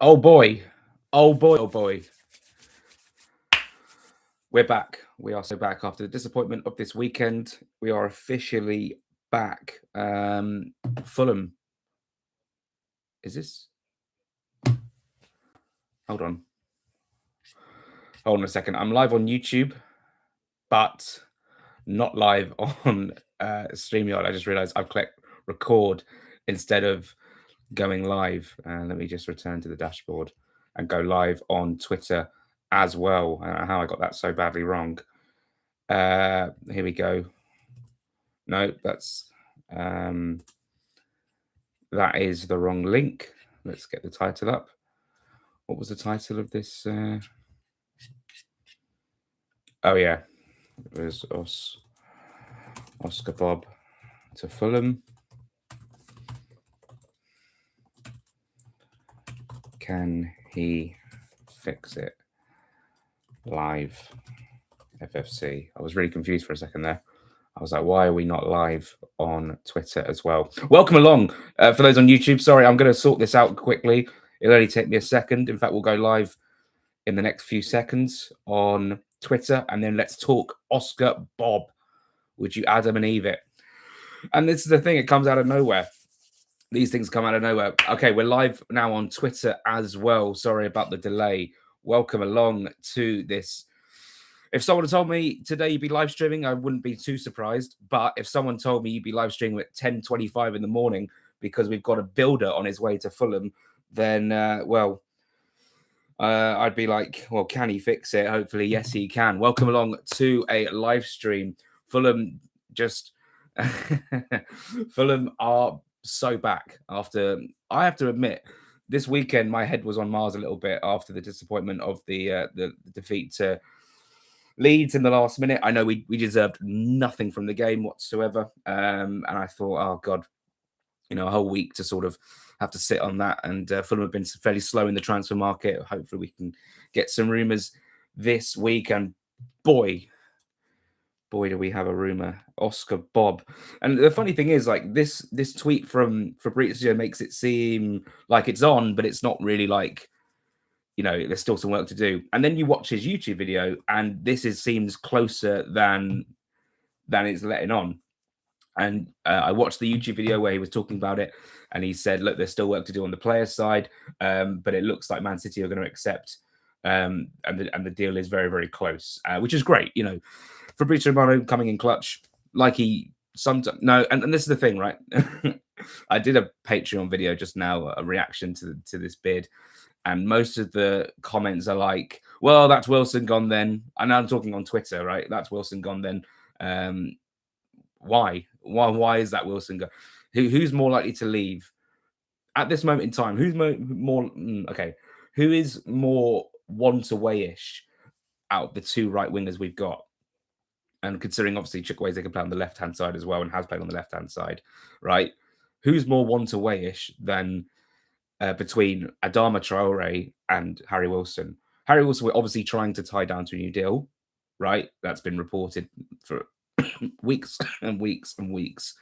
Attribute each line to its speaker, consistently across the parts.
Speaker 1: Oh boy. Oh boy. Oh boy. We're back. We are so back after the disappointment of this weekend. We are officially back. Fulham. Is this? Hold on. Hold on a second. I'm live on YouTube, but not live on StreamYard. I just realized I've clicked record instead of going live. Let me just return to the dashboard and go live on Twitter as well. I don't know how I got that so badly wrong. Here we go. No, that is the wrong link. Let's get the title up. What was the title of this? Oh yeah, it was Oscar Bobb to Fulham. Can he fix it? Live FFC. I was really confused for a second there. I was like, why are we not live on Twitter as well? Welcome along. For those on YouTube, sorry, I'm going to sort this out quickly. It'll only take me a second. In fact, we'll go live in the next few seconds on Twitter, and then let's talk Oscar Bobb. Would you Adam and Eve it? And this is the thing, it comes out of nowhere. These things come out of nowhere. Okay, we're live now on Twitter as well. Sorry about the delay. Welcome along to this. If someone had told me today you'd be live streaming, I wouldn't be too surprised. But if someone told me you'd be live streaming at 10:25 in the morning because we've got a builder on his way to Fulham, then, I'd be like, well, can he fix it? Hopefully, yes, he can. Welcome along to a live stream. Fulham Fulham are so back after, I have to admit, this weekend my head was on Mars a little bit after the disappointment of the defeat to Leeds in the last minute. I know we deserved nothing from the game whatsoever. And I thought, oh God, a whole week to sort of have to sit on that. And Fulham have been fairly slow in the transfer market. Hopefully we can get some rumours this week. And boy, do we have a rumour. Oscar Bobb. And the funny thing is, like, this tweet from Fabrizio makes it seem like it's on, but it's not really, like, there's still some work to do. And then you watch his YouTube video, and seems closer than it's letting on. And I watched the YouTube video where he was talking about it, and he said, look, there's still work to do on the player side, but it looks like Man City are going to accept, and the deal is very, very close, which is great. Fabrizio Romano coming in clutch, like he sometimes... No, and this is the thing, right? I did a Patreon video just now, a reaction to this bid, and most of the comments are like, well, that's Wilson gone then. And I'm talking on Twitter, right? That's Wilson gone then. Why is that Wilson gone? Who's more likely to leave at this moment in time? Who's more okay? Who is more want-away-ish out of the two right wingers we've got? And considering obviously Chukwueze can play on the left-hand side as well and has played on the left-hand side, right? Who's more want-away-ish than between Adama Traore and Harry Wilson? Harry Wilson, we're obviously trying to tie down to a new deal, right? That's been reported for weeks and weeks and weeks.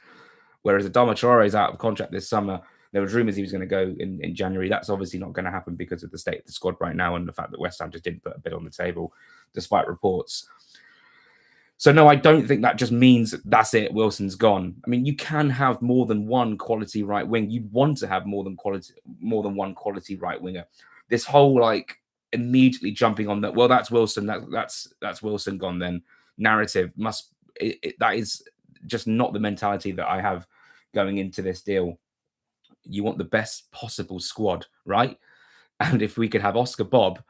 Speaker 1: Whereas Adama Traore is out of contract this summer. There was rumours he was going to go in January. That's obviously not going to happen because of the state of the squad right now and the fact that West Ham just didn't put a bid on the table, despite reports. So no, I don't think that just means that's it, Wilson's gone. I mean, you can have more than one quality right wing. You want to have more than one quality right winger. This whole immediately jumping on that, well, that's Wilson, that's Wilson gone then narrative that is just not the mentality that I have going into this deal. You want the best possible squad, right? And if we could have Oscar Bobb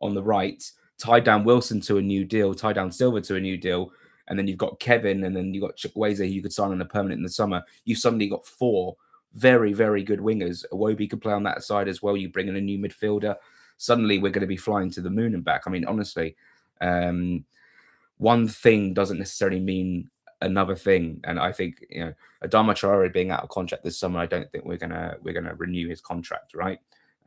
Speaker 1: on the right, tie down Wilson to a new deal, tie down Silva to a new deal, and then you've got Kevin, and then you've got Chukwueze, who you could sign on a permanent in the summer. You've suddenly got four very, very good wingers. Iwobi could play on that side as well. You bring in a new midfielder. Suddenly we're going to be flying to the moon and back. I mean, honestly, one thing doesn't necessarily mean another thing. And I think, Adama Traore being out of contract this summer, I don't think we're gonna renew his contract, right?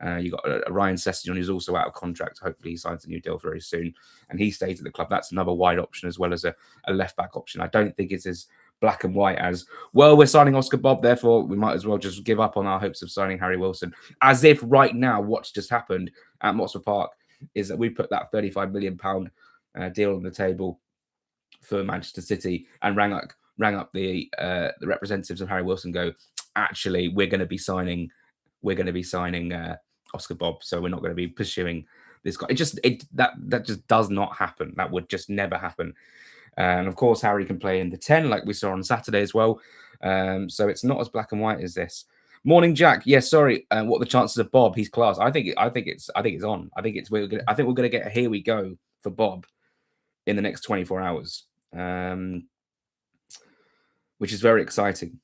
Speaker 1: You got Ryan Sessegnon, who's also out of contract. Hopefully he signs a new deal very soon and he stays at the club. That's another wide option as well as a left back option. I don't think it's as black and white as, well, we're signing Oscar Bobb, therefore we might as well just give up on our hopes of signing Harry Wilson. As if right now what's just happened at Motspur Park is that we put that £35 million deal on the table for Manchester City and rang up the representatives of Harry Wilson. Go, actually, we're going to be signing Oscar Bobb, so we're not going to be pursuing this guy. That just does not happen. That would just never happen. And of course, Harry can play in the 10, like we saw on Saturday as well. So it's not as black and white as this. Morning, Jack. Yes, sorry. What are the chances of Bobb? He's class. I think it's on. I think we're going to get a here we go for Bobb in the next 24 hours, which is very exciting.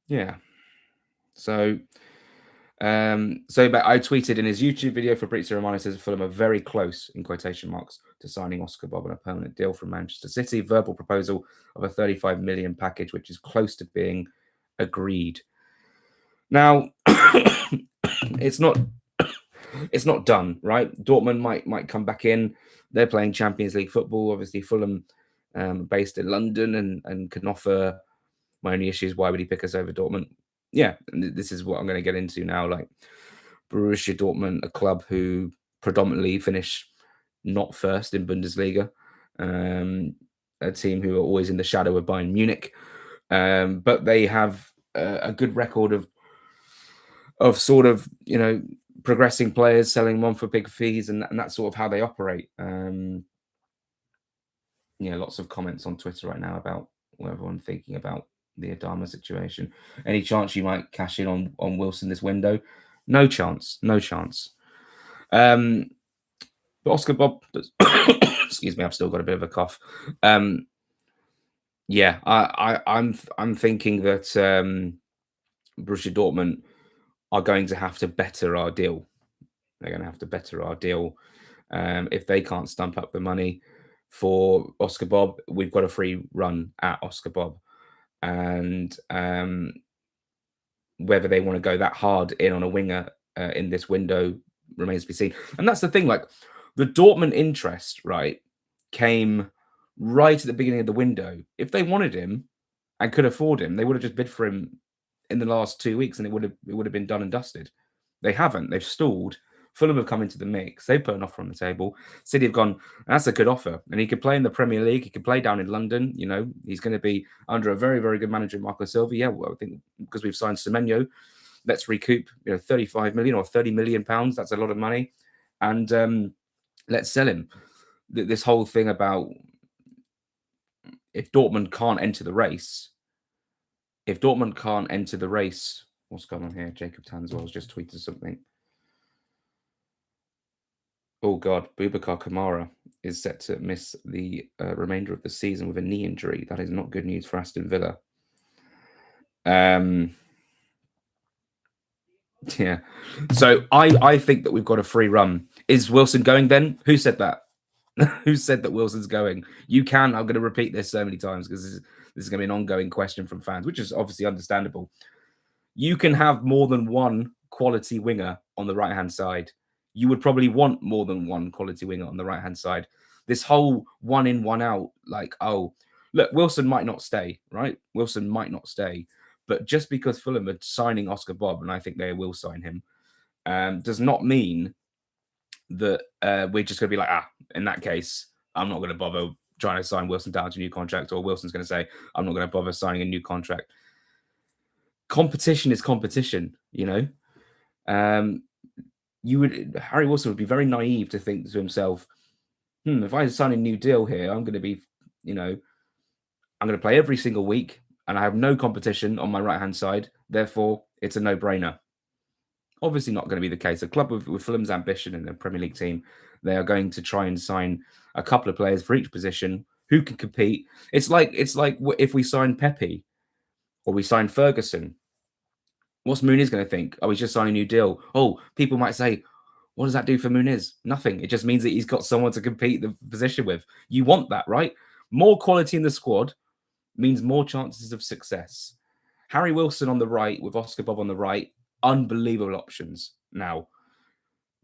Speaker 1: Yeah. So but I tweeted in his YouTube video, Fabrizio Romano says Fulham are very close, in quotation marks, to signing Oscar Bobb on a permanent deal from Manchester City. Verbal proposal of a 35 million package, which is close to being agreed. Now, it's not done, right? Dortmund might come back in. They're playing Champions League football. Obviously, Fulham, based in London, and can offer. My only issue is, why would he pick us over Dortmund? Yeah, and this is what I'm going to get into now. Like Borussia Dortmund, a club who predominantly finish not first in Bundesliga, a team who are always in the shadow of Bayern Munich, but they have a good record of sort of, progressing players, selling them on for big fees, and that's sort of how they operate. Lots of comments on Twitter right now about what everyone's thinking about the Adama situation. Any chance you might cash in on Wilson this window? No chance. But Oscar Bobb, excuse me, I've still got a bit of a cough. Yeah, I'm thinking that Borussia Dortmund are going to have to better our deal. They're going to have to better our deal. If they can't stump up the money for Oscar Bobb, we've got a free run at Oscar Bobb. And whether they want to go that hard in on a winger in this window remains to be seen. And that's the thing, like the Dortmund interest, right, came right at the beginning of the window. If they wanted him and could afford him, they would have just bid for him in the last 2 weeks, and it would have been done and dusted. They haven't. They've stalled. Fulham have come into the mix. They've put an offer on the table. City have gone, that's a good offer. And he could play in the Premier League. He could play down in London. He's going to be under a very, very good manager, Marco Silva. Yeah, well, I think because we've signed Semenyo, let's recoup 35 million or 30 million pounds. That's a lot of money. And let's sell him. This whole thing about if Dortmund can't enter the race, what's going on here? Jacob Tanswell's just tweeted something. Oh, God, Boubacar Kamara is set to miss the remainder of the season with a knee injury. That is not good news for Aston Villa. Yeah. So I think that we've got a free run. Is Wilson going then? Who said that? Who said that Wilson's going? I'm going to repeat this so many times because this is going to be an ongoing question from fans, which is obviously understandable. You can have more than one quality winger on the right-hand side. You would probably want more than one quality winger on the right-hand side. This whole one in, one out, like, oh, look, Wilson might not stay, right? Wilson might not stay. But just because Fulham are signing Oscar Bobb, and I think they will sign him, does not mean that we're just going to be like, in that case, I'm not going to bother trying to sign Wilson down to a new contract, or Wilson's going to say, I'm not going to bother signing a new contract. Competition is competition, Harry Wilson would be very naive to think to himself, if I sign a new deal here, I'm going to be, I'm going to play every single week and I have no competition on my right-hand side. Therefore, it's a no-brainer. Obviously not going to be the case. A club with Fulham's ambition in the Premier League team, they are going to try and sign a couple of players for each position who can compete. It's like if we sign Pepe or we sign Ferguson, what's Muniz going to think? Oh, he's just signed a new deal. Oh, people might say, what does that do for Muniz? Nothing. It just means that he's got someone to compete the position with. You want that, right? More quality in the squad means more chances of success. Harry Wilson on the right with Oscar Bobb on the right, unbelievable options. Now,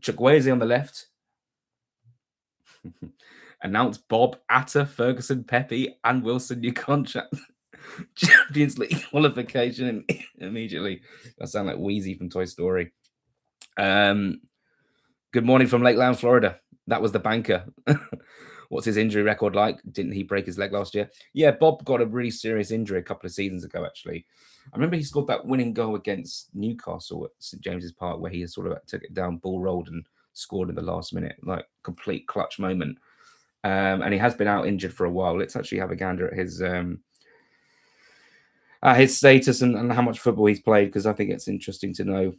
Speaker 1: Chukwueze on the left. Announce Bob, Atta, Ferguson, Pepe, and Wilson new contract. Champions League qualification immediately. I sound like Wheezy from Toy Story. Good morning from Lakeland, Florida. That was the banker. What's his injury record like? Didn't he break his leg last year? Yeah, Bob got a really serious injury a couple of seasons ago, actually. I remember he scored that winning goal against Newcastle at St James's Park, where he sort of took it down, ball rolled, and scored in the last minute, like complete clutch moment. And he has been out injured for a while. Let's actually have a gander at his status and how much football he's played, because I think it's interesting to know.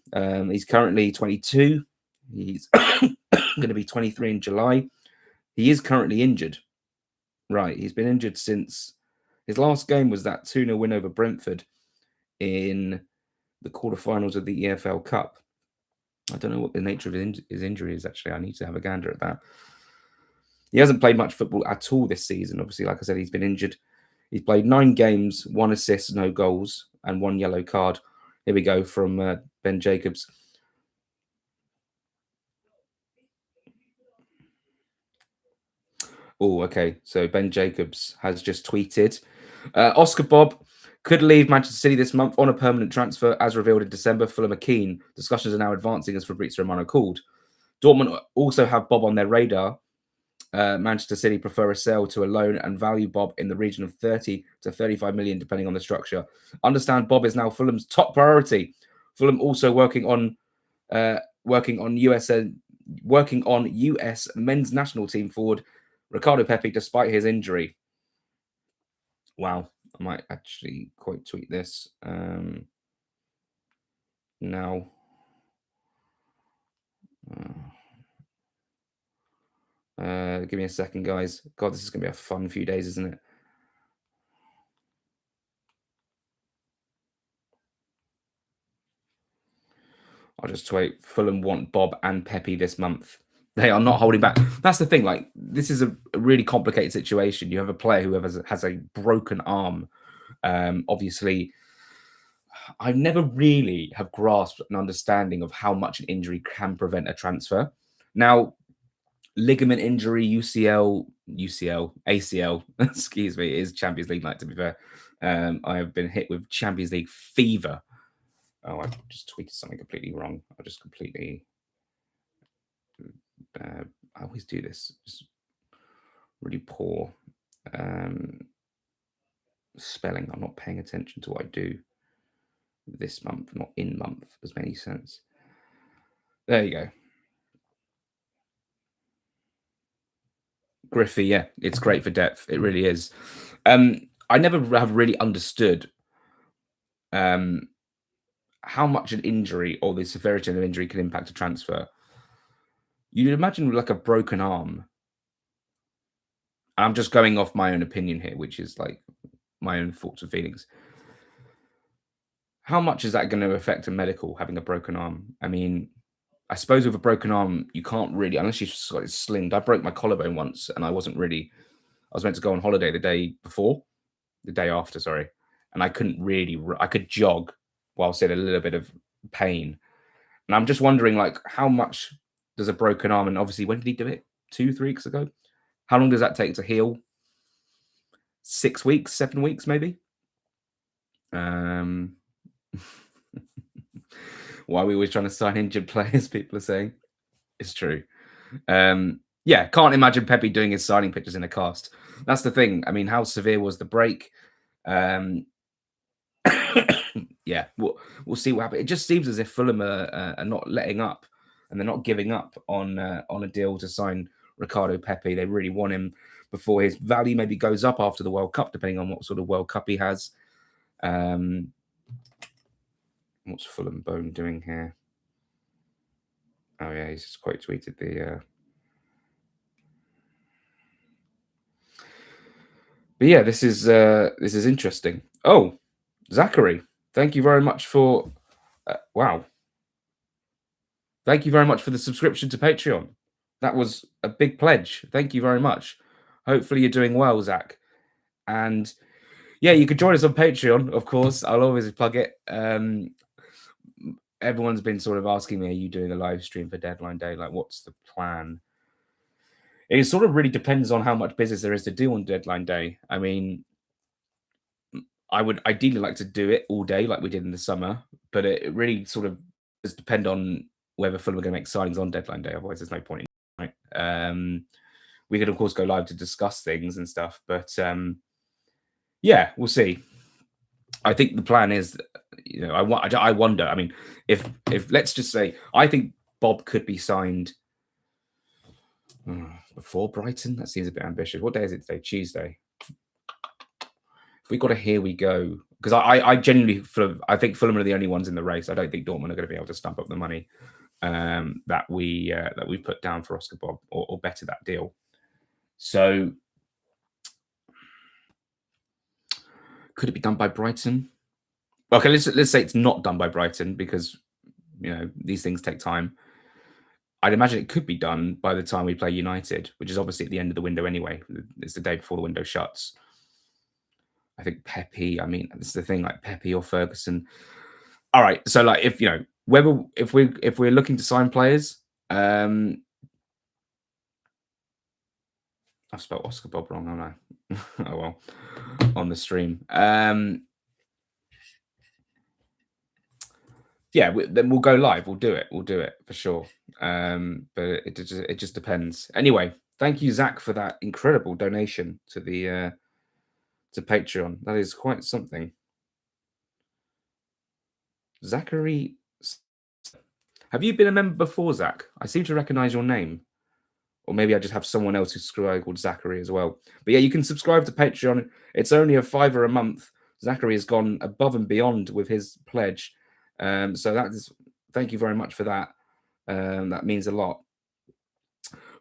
Speaker 1: He's currently 22. He's going to be 23 in July. He is currently injured. Right, he's been injured since his last game was that 2-0 win over Brentford in the quarterfinals of the EFL Cup. I don't know what the nature of his injury is, actually. I need to have a gander at that. He hasn't played much football at all this season. Obviously, like I said, he's been injured. He's played 9 games, 1 assist, no goals, and 1 yellow card. Here we go from Ben Jacobs. Oh, okay. So Ben Jacobs has just tweeted, Oscar Bobb could leave Manchester City this month on a permanent transfer, as revealed in December. Fulham are keen. Discussions are now advancing as Fabrizio Romano called. Dortmund also have Bobb on their radar. Manchester City prefer a sale to a loan and value Bobb in the region of 30 to 35 million, depending on the structure. Understand Bobb is now Fulham's top priority. Fulham also working on US men's national team forward Ricardo Pepi, despite his injury. Wow, I might actually quote tweet this now. Give me a second, guys. God, this is going to be a fun few days, isn't it? I'll just tweet, Fulham want Bobb and Pepe this month. They are not holding back. That's the thing. Like, this is a really complicated situation. You have a player who has a broken arm. Obviously, I never really have grasped an understanding of how much an injury can prevent a transfer. Now, ligament injury, ACL, excuse me, is Champions League night, to be fair. I have been hit with Champions League fever. Oh, I just tweeted something completely wrong. I just completely... I always do this. Just really poor spelling. I'm not paying attention to what I do this month, not in month, as many sense. There you go. Griffey, yeah, it's great for depth. It really is. I never have really understood how much an injury or the severity of an injury can impact a transfer. You'd imagine like a broken arm. I'm just going off my own opinion here, which is like my own thoughts and feelings. How much is that going to affect a medical, having a broken arm? I mean, I suppose with a broken arm, you can't really, unless you've got it slinged. I broke my collarbone once and I was meant to go on holiday the day after, sorry. And I couldn't really, I could jog whilst in a little bit of pain. And I'm just wondering, like, how much does a broken arm, and obviously, when did he do it? 2-3 weeks ago? How long does that take to heal? 6 weeks, 7 weeks, maybe? Why are we always trying to sign injured players, people are saying? It's true. Yeah, can't imagine Pepe doing his signing pictures in a cast. That's the thing. I mean, how severe was the break? Yeah, we'll see what happens. It just seems as if Fulham are not letting up, and they're not giving up on a deal to sign Ricardo Pepe. They really want him before his value maybe goes up after the World Cup, depending on what sort of World Cup he has. What's Fulham Bone doing here? Oh yeah, he's just quite tweeted the. But yeah, this is interesting. Oh, Zachary, thank you very much for. Wow. Thank you very much for the subscription to Patreon. That was a big pledge. Thank you very much. Hopefully you're doing well, Zach. And yeah, you could join us on Patreon, of course. I'll always plug it. Everyone's been sort of asking me, are you doing a live stream for Deadline Day? Like, what's the plan? It sort of really depends on how much business there is to do on deadline day. I mean, I would ideally like to do it all day like we did in the summer, but it really sort of does depend on whether Fulham are going to make signings on deadline day. Otherwise, there's no point in it, right? We could, of course, go live to discuss things and stuff, but yeah, we'll see. I think the plan is, I wonder. I mean, if let's just say, I think Bob could be signed before Brighton. That seems a bit ambitious. What day is it today? Tuesday. If we got a here we go, because I genuinely I think Fulham are the only ones in the race. I don't think Dortmund are going to be able to stump up the money that we put down for Oscar Bobb or better that deal. So could it be done by Brighton? Okay, let's say it's not done by Brighton because these things take time. I'd imagine it could be done by the time we play United, which is obviously at the end of the window anyway. It's the day before the window shuts. I think Pepe. I mean, this is the thing, like Pepe or Ferguson. All right, so like if we're looking to sign players, I've spelled Oscar Bobb wrong, haven't I? Oh well, on the stream. Yeah, then we'll go live. We'll do it. We'll do it for sure. But it just depends. Anyway, thank you, Zach, for that incredible donation to the to Patreon. That is quite something. Zachary, have you been a member before, Zach? I seem to recognize your name. Or maybe I just have someone else who's called Zachary as well. But yeah, you can subscribe to Patreon. It's only $5 a month. Zachary has gone above and beyond with his pledge. So thank you very much for that. That means a lot.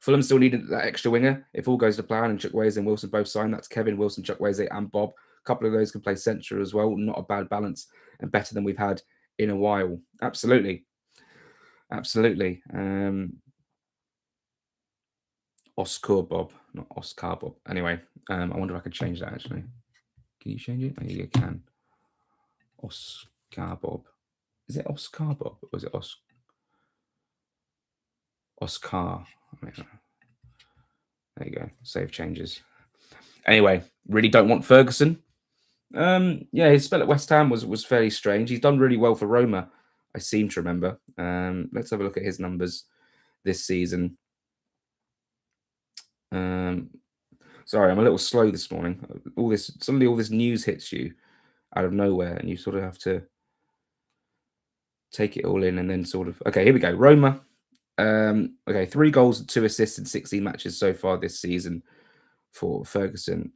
Speaker 1: Fulham still needed that extra winger. If all goes to plan and Chukwueze and Wilson both sign, that's Kevin, Wilson, Chukwueze and Bob. A couple of those can play centre as well. Not a bad balance and better than we've had in a while. Absolutely. Absolutely. Oscar Bobb, not Oscar Bobb. Anyway, I wonder if I could change that actually. Can you change it? Oh, you can. Oscar Bobb. Is it Oscar Bobb or is it Oscar? There you go. Save changes. Anyway, really don't want Ferguson. Yeah, his spell at West Ham was fairly strange. He's done really well for Roma, I seem to remember. Let's have a look at his numbers this season. Sorry, I'm a little slow this morning. Suddenly all this news hits you out of nowhere, and you sort of have to take it all in and then sort of. Okay, here we go. Roma. Okay, 3 goals and 2 assists in 16 matches so far this season for Ferguson.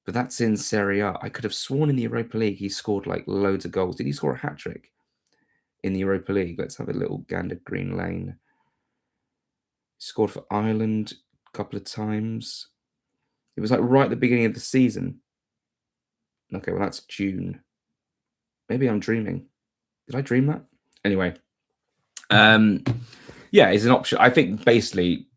Speaker 1: But that's in Serie A. I could have sworn in the Europa League he scored like loads of goals. Did he score a hat-trick in the Europa League? Let's have a little gander Green Lane. He scored for Ireland a couple of times. It was like right at the beginning of the season. Okay, well, that's June. Maybe I'm dreaming. Did I dream that? Anyway. Yeah, it's an option. I think basically,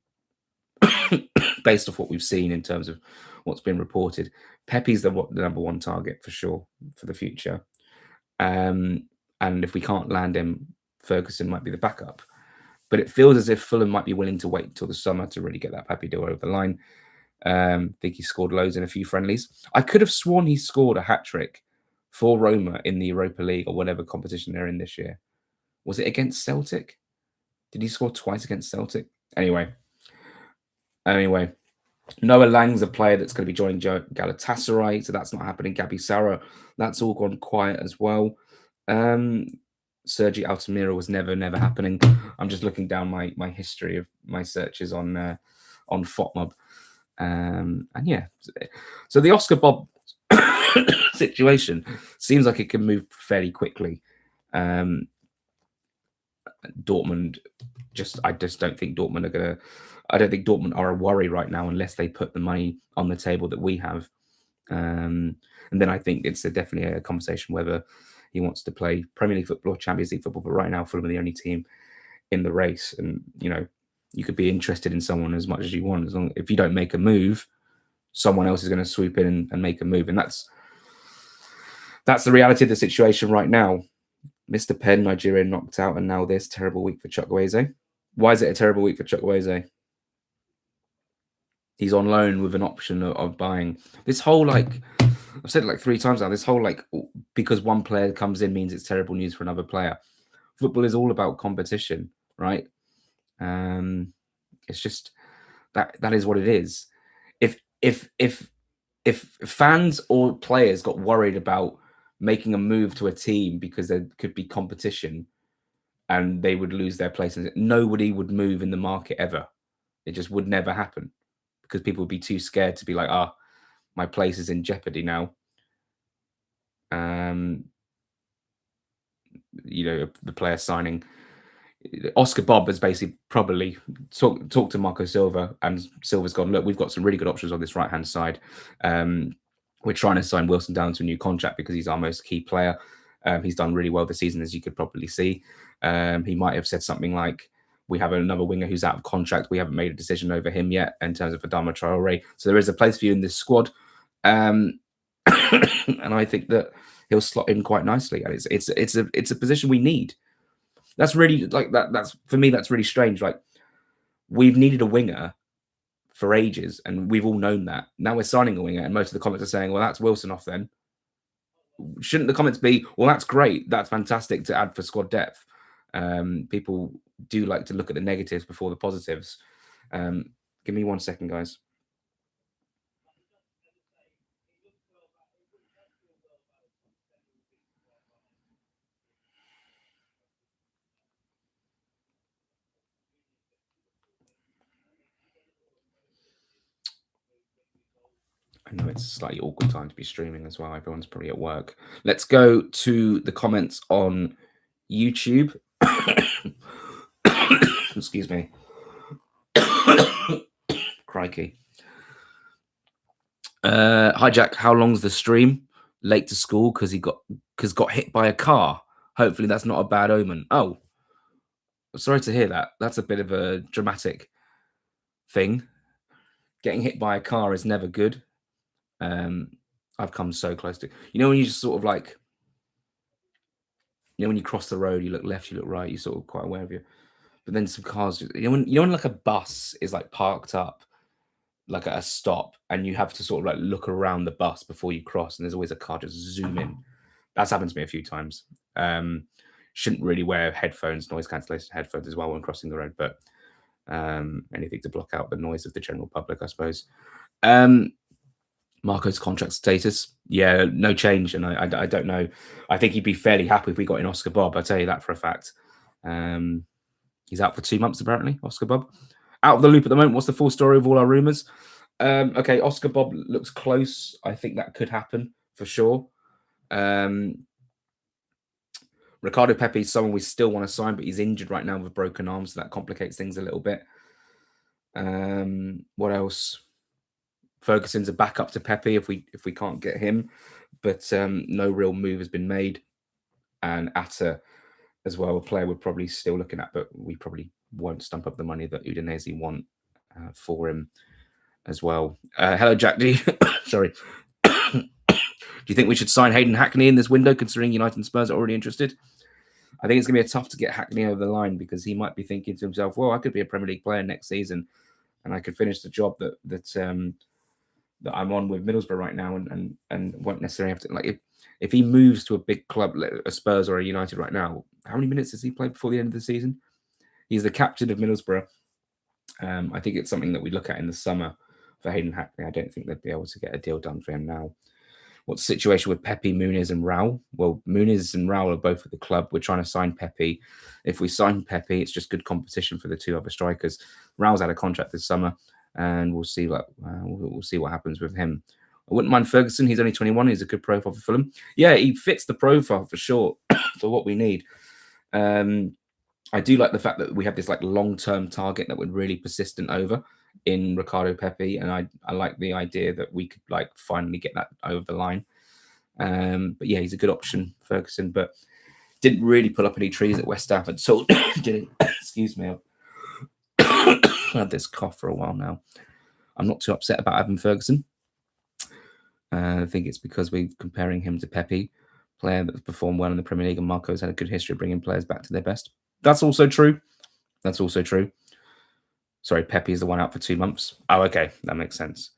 Speaker 1: based off what we've seen in terms of what's been reported, Pepe's the number 1 target for sure for the future. And if we can't land him, Ferguson might be the backup. But it feels as if Fulham might be willing to wait until the summer to really get that Pepe deal over the line. I think he scored loads in a few friendlies. I could have sworn he scored a hat-trick for Roma in the Europa League or whatever competition they're in this year. Was it against Celtic? Did he score twice against Celtic? Anyway, Noah Lang's a player that's going to be joining Galatasaray, so that's not happening. Gabi Sarra, that's all gone quiet as well. Sergi Altamira was never happening. I'm just looking down my history of my searches on FOTMob. And yeah, so the Oscar Bobb situation seems like it can move fairly quickly. Dortmund, I just don't think Dortmund are gonna. I don't think Dortmund are a worry right now unless they put the money on the table that we have. And then I think it's definitely a conversation whether he wants to play Premier League football or Champions League football. But right now, Fulham are the only team in the race, and you could be interested in someone as much as you want. If you don't make a move, someone else is going to swoop in and make a move, and that's the reality of the situation right now. Mr. Penn, Nigeria knocked out, and now this terrible week for Chukwueze. Why is it a terrible week for Chukwueze? He's on loan with an option of buying. This whole like I've said it like 3 times now. This whole like because one player comes in means it's terrible news for another player. Football is all about competition, right? It's just that is what it is. If if if if fans or players got worried about making a move to a team because there could be competition and they would lose their places, nobody would move in the market ever. It just would never happen because people would be too scared to be like, ah, my place is in jeopardy now. The player signing Oscar Bobb has basically probably talked to Marco Silva, and Silva's gone, look, we've got some really good options on this right-hand side. We're trying to sign Wilson down to a new contract because he's our most key player. He's done really well this season, as you could probably see. He might have said something like, we have another winger who's out of contract. We haven't made a decision over him yet in terms of Adama Traore. So there is a place for you in this squad. And I think that he'll slot in quite nicely. And it's a position we need. That's really like that. That's for me. That's really strange. Like we've needed a winger for ages, and we've all known that. Now we're signing a winger, and most of the comments are saying, "Well, that's Wilson off." Then shouldn't the comments be, "Well, that's great. That's fantastic to add for squad depth." People do like to look at the negatives before the positives. Give me 1 second, guys. I know it's a slightly awkward time to be streaming as well. Everyone's probably at work. Let's go to the comments on YouTube. Excuse me. Crikey. Hi Jack, how long's the stream? Late to school because got hit by a car. Hopefully that's not a bad omen. Oh, sorry to hear that. That's a bit of a dramatic thing. Getting hit by a car is never good. I've come so close to, when you just sort of like, when you cross the road, you look left, you look right, you're sort of quite aware of you. But then some cars, when like a bus is like parked up, like at a stop, and you have to sort of like look around the bus before you cross, and there's always a car just zoom in. That's happened to me a few times. Shouldn't really wear headphones, noise cancellation headphones as well when crossing the road, but anything to block out the noise of the general public, I suppose. Marco's contract status, yeah, no change, and I don't know. I think he'd be fairly happy if we got in Oscar Bobb. I'll tell you that for a fact. He's out for 2 months apparently. Oscar Bobb out of the loop at the moment. What's the full story of all our rumours? Okay, Oscar Bobb looks close. I think that could happen for sure. Ricardo Pepe is someone we still want to sign, but he's injured right now with a broken arm, so that complicates things a little bit. What else? Ferguson's a backup to Pepe if we can't get him, but no real move has been made. And Atta as well, a player we're probably still looking at, but we probably won't stump up the money that Udinese want for him as well. Hello, Jack D. Sorry. Do you think we should sign Hayden Hackney in this window, considering United and Spurs are already interested? I think it's going to be tough to get Hackney over the line because he might be thinking to himself, well, I could be a Premier League player next season and I could finish the job that I'm on with Middlesbrough right now and won't necessarily have to, like, if he moves to a big club, like a Spurs or a United right now, how many minutes has he played before the end of the season? He's the captain of Middlesbrough. I think it's something that we look at in the summer for Hayden Hackney. I don't think they'd be able to get a deal done for him now. What's the situation with Pepe, Muniz, and Raul? Well, Muniz and Raul are both at the club. We're trying to sign Pepe. If we sign Pepe, it's just good competition for the two other strikers. Raul's had a contract this summer, and we'll see what happens with him. I wouldn't mind Ferguson. He's only 21. He's a good profile for Fulham. Yeah, he fits the profile for sure for what we need. I do like the fact that we have this like long-term target that we're really persistent over in Ricardo Pepe, and I like the idea that we could like finally get that over the line. But yeah, he's a good option, Ferguson, but didn't really pull up any trees at West Ham until didn't. Excuse me, I've had this cough for a while now. I'm not too upset about having Ferguson. I think it's because we're comparing him to Pepe, player that's performed well in the Premier League, and Marco's had a good history of bringing players back to their best. That's also true. Sorry, Pepe is the one out for 2 months. Oh, okay, that makes sense.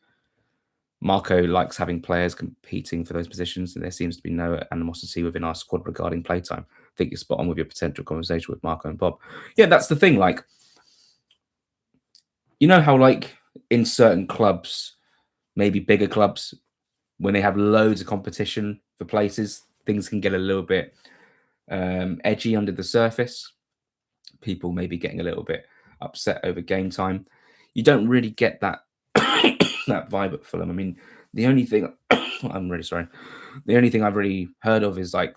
Speaker 1: Marco likes having players competing for those positions, and there seems to be no animosity within our squad regarding playtime. I think you're spot on with your potential conversation with Marco and Bob. Yeah, that's the thing. Like, you know how, like, in certain clubs, maybe bigger clubs, when they have loads of competition for places, things can get a little bit edgy under the surface. People maybe getting a little bit upset over game time. You don't really get that that vibe at Fulham. I mean, the only thing I'm really sorry. The only thing I've really heard of is like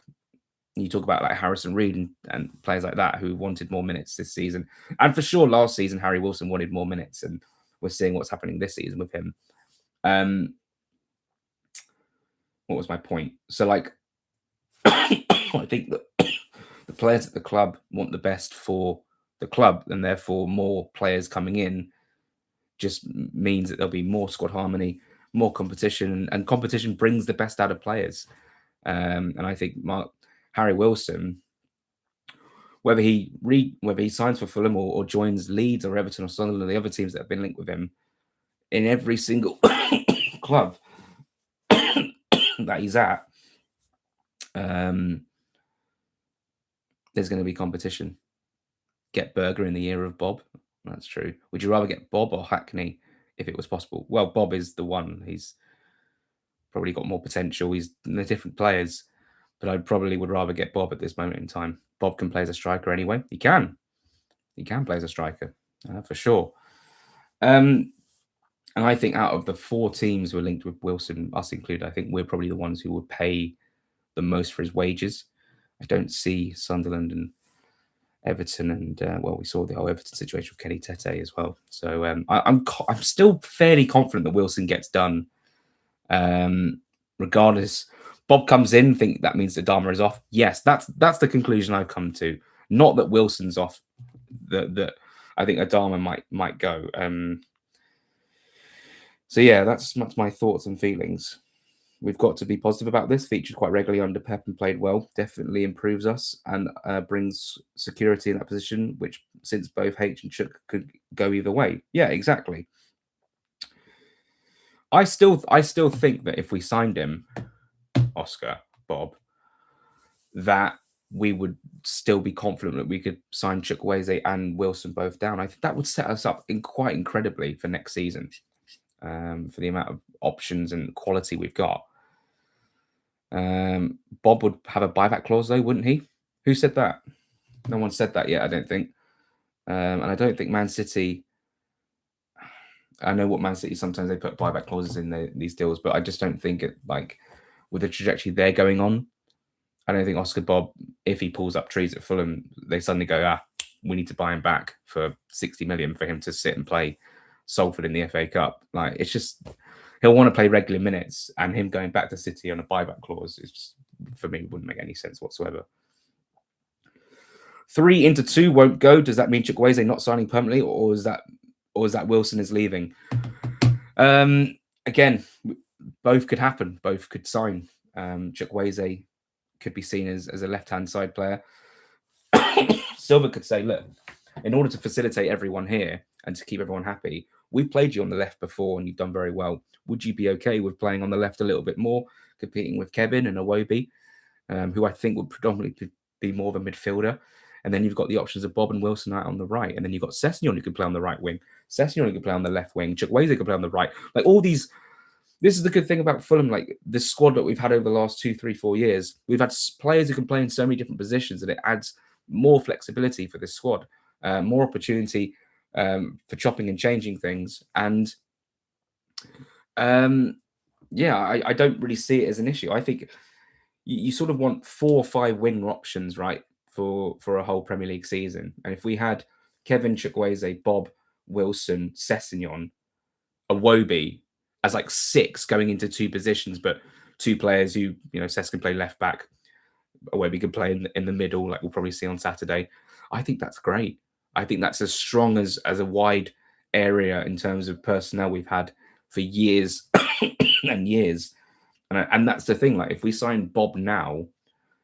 Speaker 1: you talk about like Harrison Reed and players like that who wanted more minutes this season. And for sure, last season Harry Wilson wanted more minutes, and we're seeing what's happening this season with him. What was my point? So like, I think that the players at the club want the best for the club, and therefore more players coming in just means that there'll be more squad harmony, more competition, and competition brings the best out of players. And I think Harry Wilson, whether he signs for Fulham or joins Leeds or Everton or Sunderland, the other teams that have been linked with him, in every single club that he's at, there's going to be competition. Get Berger in the year of Bob. That's true. Would you rather get Bob or Hackney if it was possible? Well, Bob is the one. He's probably got more potential. They're different players, but I probably would rather get Bob at this moment in time. Bob can play as a striker anyway. He can play as a striker for sure. And I think out of the 4 teams who are linked with Wilson, us included, I think we're probably the ones who would pay the most for his wages. I don't see Sunderland and Everton, and we saw the whole Everton situation with Kenny Tete as well. So I'm still fairly confident that Wilson gets done. Regardless, Bob comes in, think that means that Adama is off. Yes, that's the conclusion I've come to. Not that Wilson's off. That I think Adama might go. So yeah, that's my thoughts and feelings. We've got to be positive about this. Featured quite regularly under Pep and played well. Definitely improves us and brings security in that position, which since both H and Chook could go either way. Yeah, exactly. I still think that if we signed him, Oscar Bob, that we would still be confident that we could sign Chukwueze and Wilson both down. I think that would set us up quite incredibly for next season, for the amount of options and quality we've got. Bob would have a buyback clause though, wouldn't he? Who said that? No one said that yet, I don't think. And I don't think Man City. I know what Man City sometimes they put buyback clauses in these deals, but I just don't think it like with the trajectory they're going on. I don't think Oscar Bobb, if he pulls up trees at Fulham, they suddenly go, we need to buy him back for 60 million for him to sit and play Salford in the FA Cup. Like it's just he'll want to play regular minutes, and him going back to City on a buyback clause is just, for me, wouldn't make any sense whatsoever. 3 into 2 won't go. Does that mean Chukwueze not signing permanently, or is that Wilson is leaving? Again, both could happen. Both could sign. Chukwueze could be seen as a left-hand side player. Silva could say, look, in order to facilitate everyone here and to keep everyone happy, we've played you on the left before and you've done very well. Would you be okay with playing on the left a little bit more, competing with Kevin and Iwobi, who I think would predominantly be more of a midfielder? And then you've got the options of Bob and Wilson out on the right. And then you've got Sessegnon who could play on the right wing. Sessegnon who could play on the left wing. Chukwueze could play on the right. Like all these... This is the good thing about Fulham, like the squad that we've had over the last 2, 3, 4 years. We've had players who can play in so many different positions, and it adds more flexibility for this squad, more opportunity for chopping and changing things. And I don't really see it as an issue. I think you sort of want 4 or 5 wing options, right, for a whole Premier League season. And if we had Kevin, Chukwueze, Bob, Wilson, Sessegnon, Iwobi as like 6 going into 2 positions, but 2 players who, Sess can play left back, Iwobi can play in the middle, like we'll probably see on Saturday. I think that's great. I think that's as strong as a wide area in terms of personnel we've had for years and years. And that's the thing. Like if we sign Bob now,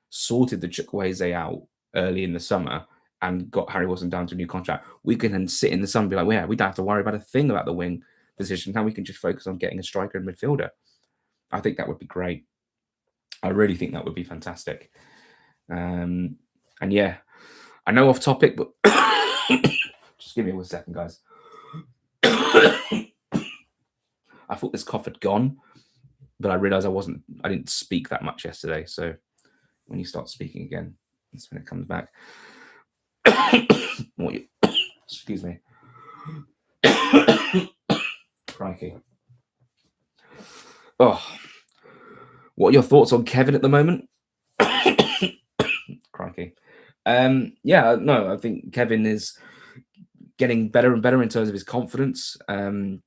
Speaker 1: sorted the Chukwueze out early in the summer, and got Harry Wilson down to a new contract, we can then sit in the sun and be like, well, yeah, we don't have to worry about a thing about the wing position. Now we can just focus on getting a striker and midfielder. I think that would be great. I really think that would be fantastic. And yeah, I know off topic, but just give me 1 second, guys. I thought this cough had gone, but I realized I didn't speak that much yesterday. So when you start speaking again, that's when it comes back. Excuse me. Crikey. Oh, what are your thoughts on Kevin at the moment? Crikey. Yeah, no, I think Kevin is getting better and better in terms of his confidence. I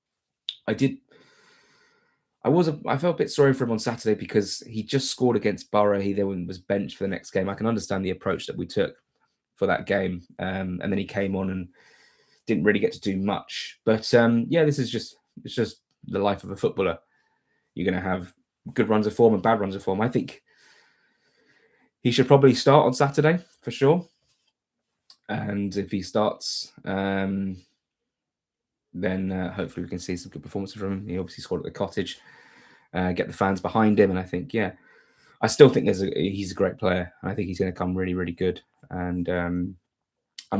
Speaker 1: felt a bit sorry for him on Saturday because he just scored against Borough. He then was benched for the next game. I can understand the approach that we took for that game, and then he came on and didn't really get to do much. But yeah, it's just the life of a footballer. You're going to have good runs of form and bad runs of form. I think he should probably start on Saturday for sure. And if he starts, then hopefully we can see some good performances from him. He obviously scored at the Cottage, get the fans behind him. And I think, yeah, I still think he's a great player. I think he's going to come really, really good. And I'm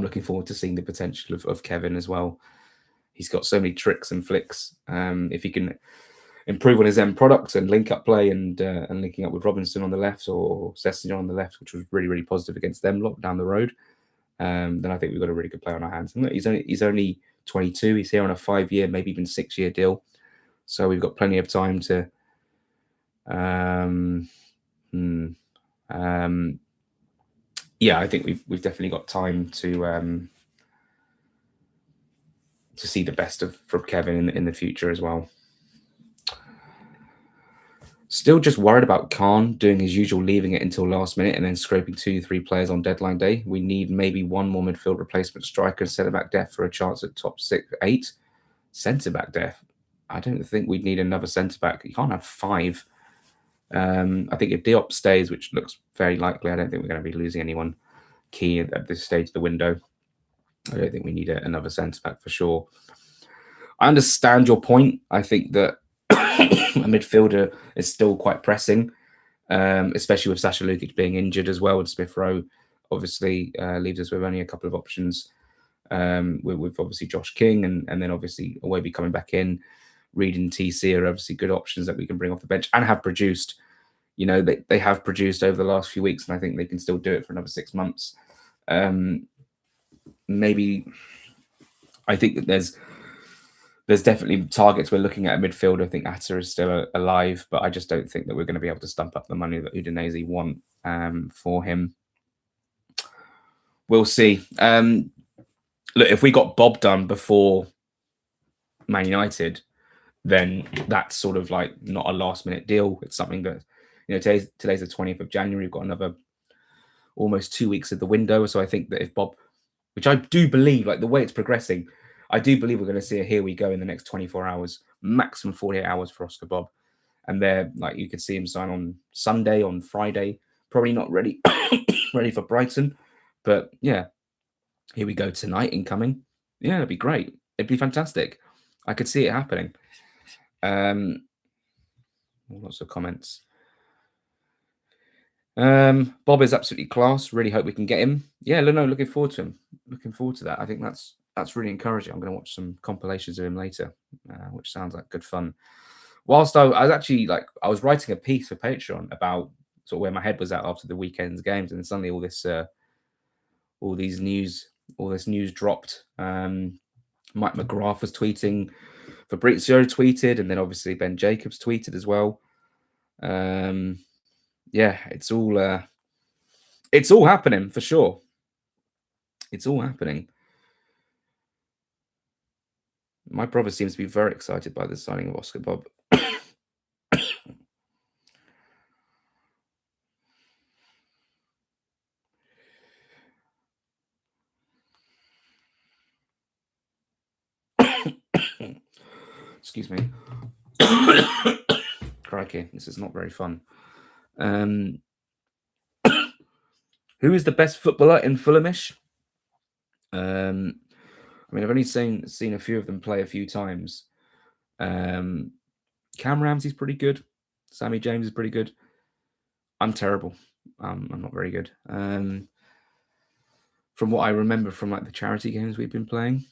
Speaker 1: looking forward to seeing the potential of Kevin as well. He's got so many tricks and flicks. If he can improve on his end product and link up play and linking up with Robinson on the left or Sessegnon on the left, which was really, really positive against them lot down the road, then I think we've got a really good player on our hands. And look, he's only 22. He's here on a 5-year, maybe even 6-year deal. So we've got plenty of time to yeah, I think we've definitely got time to see the best from Kevin in the future as well. Still just worried about Khan doing his usual leaving it until last minute and then scraping 2-3 players on deadline day. We need maybe one more midfield replacement striker and centre-back depth for a chance at top 6-8. Centre-back depth? I don't think we'd need another centre-back. You can't have 5. I think if Diop stays, which looks very likely, I don't think we're going to be losing anyone key at this stage of the window. I don't think we need another centre-back for sure. I understand your point. I think that a midfielder is still quite pressing, especially with Sasha Lukic being injured as well. And Smith Rowe obviously leaves us with only a couple of options with obviously Josh King and then obviously Iwobi coming back in. Reed and TC are obviously good options that we can bring off the bench and have produced. You know, they have produced over the last few weeks, and I think they can still do it for another 6 months. Maybe I think that there's definitely targets we're looking at midfield. I think Atta is still alive, but I just don't think that we're going to be able to stump up the money that Udinese want for him. We'll see. Look, if we got Bob done before Man United, then that's sort of like not a last minute deal. It's something that, you know, today's the 20th of January. We've got another almost 2 weeks of the window. So I think that if Bob, which I do believe, like the way it's progressing, I do believe we're going to see a here we go in the next 24 hours, maximum 48 hours for Oscar Bobb. And they're like, you could see him sign on Sunday, on Friday, probably not ready for Brighton. But yeah, here we go tonight, incoming. Yeah, it'd be great. It'd be fantastic. I could see it happening. Lots of comments. Bob is absolutely class. Really hope we can get him. Yeah, no, looking forward to him. Looking forward to that. I think that's really encouraging. I'm going to watch some compilations of him later, which sounds like good fun. Whilst I was actually I was writing a piece for Patreon about sort of where my head was at after the weekend's games, and then suddenly all this news dropped. Mike McGrath was tweeting, Fabrizio tweeted, and then obviously Ben Jacobs tweeted as well. Yeah, it's all happening for sure. It's all happening. My brother seems to be very excited by the signing of Oscar Bobb. Excuse me. Crikey, this is not very fun. Who is the best footballer in Fulhamish? I mean, I've only seen a few of them play a few times. Um, Cam Ramsey's pretty good. Sammy James is pretty good. I'm terrible. I'm not very good. From what I remember from like the charity games we've been playing,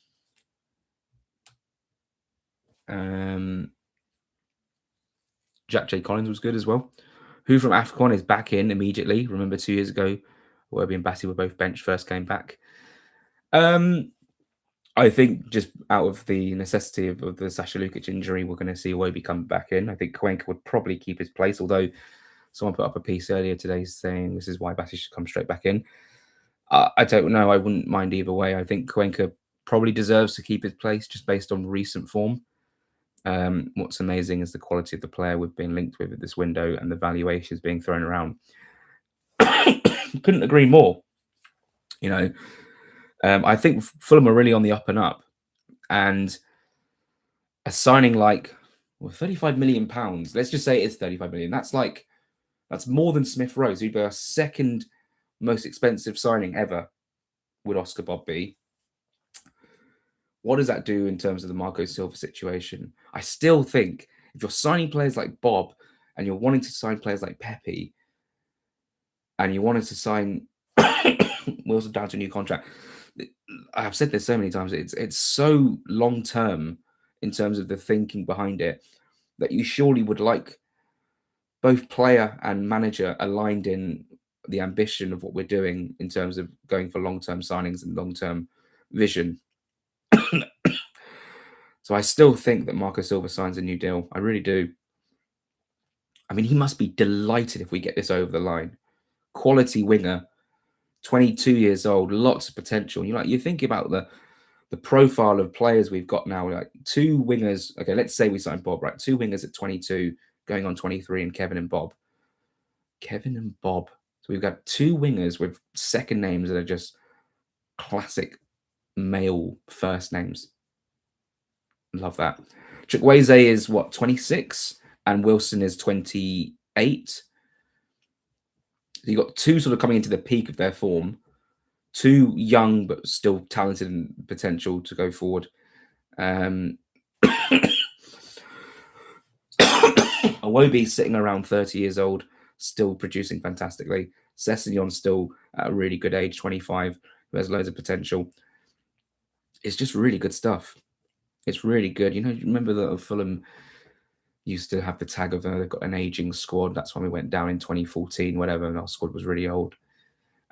Speaker 1: Jack J. Collins was good as well. Who from AFCON is back in immediately. Remember 2 years ago, Werby and Batty were both bench first came back. I think just out of the necessity of the Sasha Lukic injury, we're going to see Iwobi come back in. I think Cuenca would probably keep his place, although someone put up a piece earlier today saying this is why Batty should come straight back in. I don't know. I wouldn't mind either way. I think Cuenca probably deserves to keep his place just based on recent form. What's amazing is the quality of the player we've been linked with at this window and the valuations being thrown around. Couldn't agree more. You know, I think Fulham are really on the up and up, and a signing like £35 million. Let's just say it's 35 million. That's more than Smith Rowe. Who'd be our second most expensive signing ever. Would Oscar Bobb be? What does that do in terms of the Marco Silva situation? I still think if you're signing players like Bob and you're wanting to sign players like Pepe and you wanted to sign Wilson down to a new contract, I've said this so many times, it's so long term in terms of the thinking behind it that you surely would like both player and manager aligned in the ambition of what we're doing in terms of going for long-term signings and long-term vision. So I still think that Marco Silva signs a new deal. I really do. I mean, he must be delighted if we get this over the line. Quality winger, 22 years old, lots of potential. You think about the profile of players we've got now. Like 2 wingers. Okay, let's say we sign Bob, right? 2 wingers at 22, going on 23, and Kevin and Bob. So we've got 2 wingers with second names that are just classic male first names. Love that. Chukwueze is what, 26, and Wilson is 28. So you've got 2 sort of coming into the peak of their form, 2 young but still talented and potential to go forward. Iwobi sitting around 30 years old, still producing fantastically. Sessignon still at a really good age, 25, who has loads of potential. It's just really good stuff. It's really good. You remember that Fulham used to have the tag of they've got an aging squad. That's when we went down in 2014, whatever, and our squad was really old.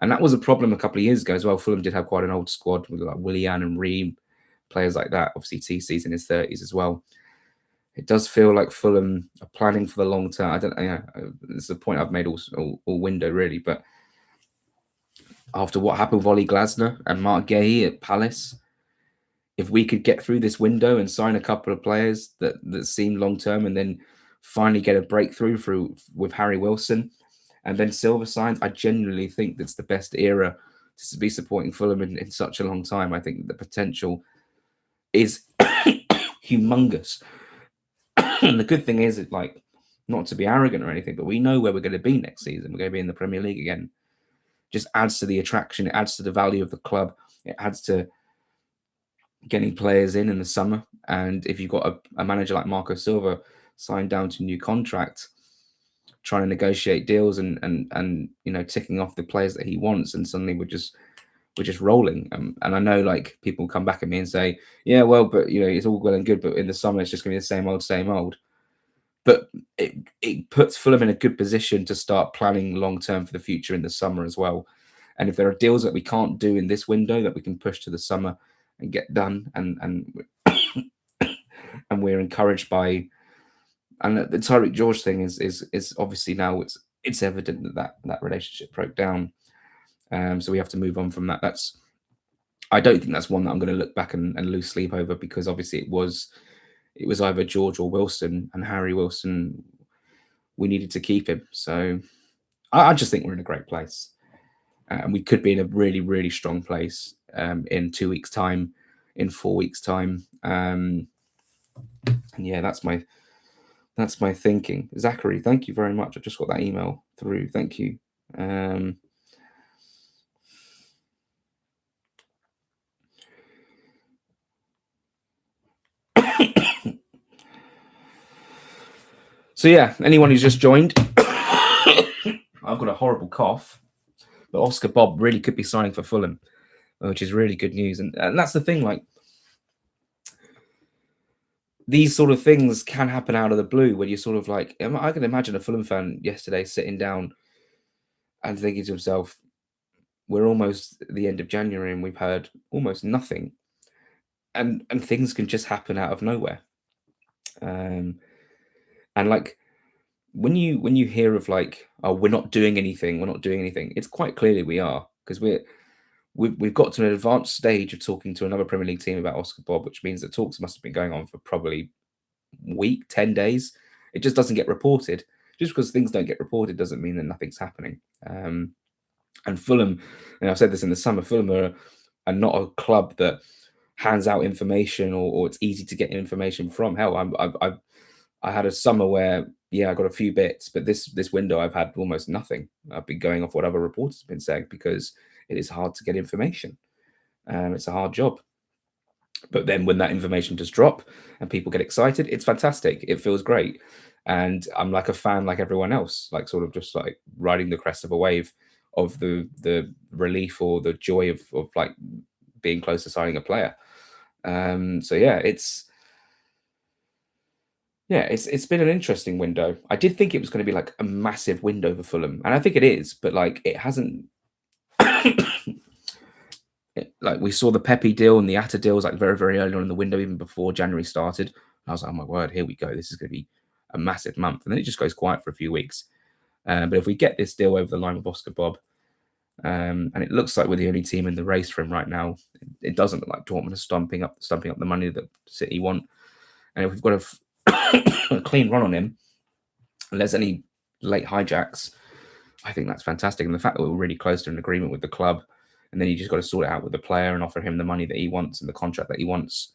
Speaker 1: And that was a problem a couple of years ago as well. Fulham did have quite an old squad with like Willian and Ream, players like that. Obviously, TC's in his 30s as well. It does feel like Fulham are planning for the long term. I don't know. It's the point I've made all window, really. But after what happened with Ollie Glasner and Mark Gahey at Palace, if we could get through this window and sign a couple of players that seem long term and then finally get a breakthrough with Harry Wilson and then Silva signs, I genuinely think that's the best era to be supporting Fulham in such a long time. I think the potential is humongous. And the good thing is, it's like, not to be arrogant or anything, but we know where we're going to be next season. We're going to be in the Premier League again. Just adds to the attraction. It adds to the value of the club. It adds to getting players in the summer. And if you've got a manager like Marco Silva signed down to a new contract, trying to negotiate deals and ticking off the players that he wants, and suddenly we're just rolling. And I know like people come back at me and say, yeah, well, but it's all well and good, but in the summer it's just going to be the same old. But it puts Fulham in a good position to start planning long term for the future in the summer as well. And if there are deals that we can't do in this window that we can push to the summer and get done, and and we're encouraged by, and the Tyreek George thing is obviously now it's evident that relationship broke down. So we have to move on from that. I don't think that's one that I'm going to look back and lose sleep over, because obviously it was either George or Wilson, and Harry Wilson, we needed to keep him. So I just think we're in a great place. And we could be in a really, really strong place in 2 weeks' time, in 4 weeks' time. And yeah, that's my thinking. Zachary, thank you very much. I just got that email through. Thank you. So yeah, anyone who's just joined, I've got a horrible cough, but Oscar Bobb really could be signing for Fulham, which is really good news. And that's the thing, like these sort of things can happen out of the blue when you're sort of like, I can imagine a Fulham fan yesterday sitting down and thinking to himself, we're almost at the end of January and we've heard almost nothing. And things can just happen out of nowhere. Um, and like when you hear of like, oh, we're not doing anything, we're not doing anything, it's quite clearly we are, because we've got to an advanced stage of talking to another Premier League team about Oscar Bobb, which means that talks must have been going on for probably week, 10 days. It just doesn't get reported. Just because things don't get reported doesn't mean that nothing's happening. And Fulham, and I've said this in the summer, Fulham are not a club that hands out information, or it's easy to get information from. Hell, I had a summer where, yeah, I got a few bits, but this window I've had almost nothing. I've been going off what other reporters have been saying, because it is hard to get information. It's a hard job. But then when that information does drop and people get excited, it's fantastic. It feels great. And I'm like a fan, like everyone else, like sort of just like riding the crest of a wave of the relief or the joy of like being close to signing a player. So it's been an interesting window. I did think it was going to be like a massive window for Fulham, and I think it is, but like it hasn't. Like we saw the Pepe deal and the Atta deals like very, very early on in the window, even before January started. I was like, oh my word, here we go. This is going to be a massive month. And then it just goes quiet for a few weeks. But if we get this deal over the line with Oscar Bobb, and it looks like we're the only team in the race for him right now, it doesn't look like Dortmund are stumping up the money that City want. And if we've got a clean run on him, and there's any late hijacks, I think that's fantastic. And the fact that we're really close to an agreement with the club, and then you just got to sort it out with the player and offer him the money that he wants and the contract that he wants,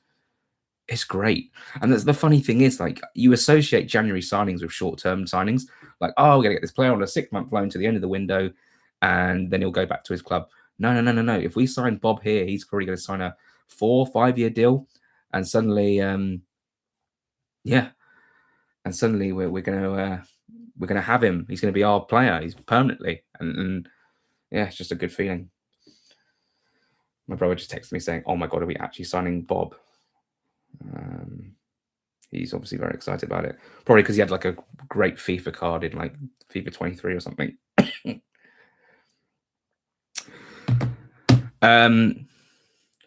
Speaker 1: it's great. And the funny thing is, like, you associate January signings with short-term signings, like, oh, we're gonna get this player on a 6-month loan to the end of the window, and then he'll go back to his club. No, no, no, no, no. If we sign Bobb here, he's probably going to sign a 4-5 year deal, and suddenly, yeah, and suddenly we're gonna have him. He's gonna be our player. He's permanently, and yeah, it's just a good feeling. My brother just texted me saying, "Oh my god, are we actually signing Bobb?" He's obviously very excited about it. Probably because he had like a great FIFA card in like FIFA 23 or something.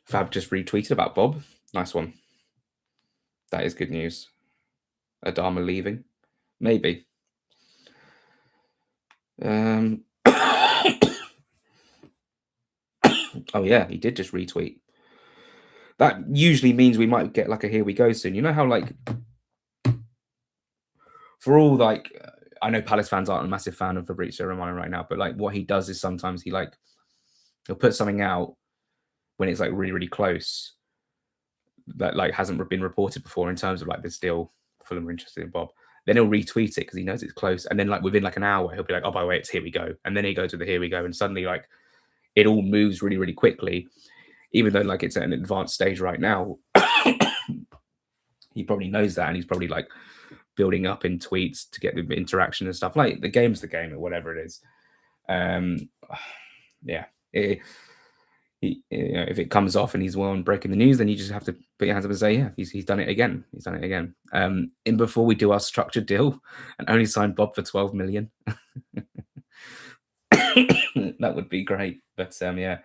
Speaker 1: Fab just retweeted about Bobb. Nice one. That is good news. Adama leaving, maybe. Oh yeah, he did just retweet. That usually means we might get like a here we go soon. You know how like for all like I know Palace fans aren't a massive fan of Fabrizio Romano right now, but like what he does is sometimes he'll put something out when it's like really, really close that like hasn't been reported before in terms of like this deal. Fulham are interested in Bobb. Then he'll retweet it because he knows it's close. And then like within like an hour, he'll be like, oh, by the way, it's here we go. And then he goes to the here we go. And suddenly like it all moves really, really quickly, even though like it's at an advanced stage right now. He probably knows that. And he's probably like building up in tweets to get the interaction and stuff. Like the game's the game or whatever it is. Yeah. If it comes off and he's one breaking the news, then you just have to put your hands up and say, yeah, he's done it again. He's done it again. And before we do our structured deal and only sign Bobb for 12 million, that would be great. But yeah,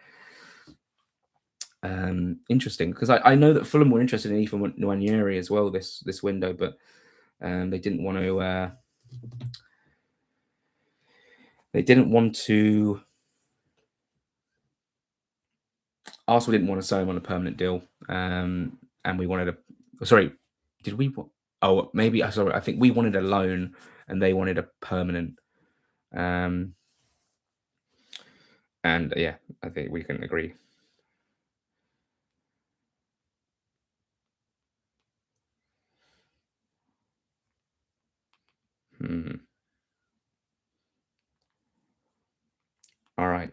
Speaker 1: interesting because I know that Fulham were interested in Ethan Nwaneri as well this window, but they didn't want to. Arsenal didn't want to sign him on a permanent deal, and we wanted a. Sorry, did we? Oh, maybe. Sorry, I think we wanted a loan, and they wanted a permanent. And yeah, I think we can agree. All right.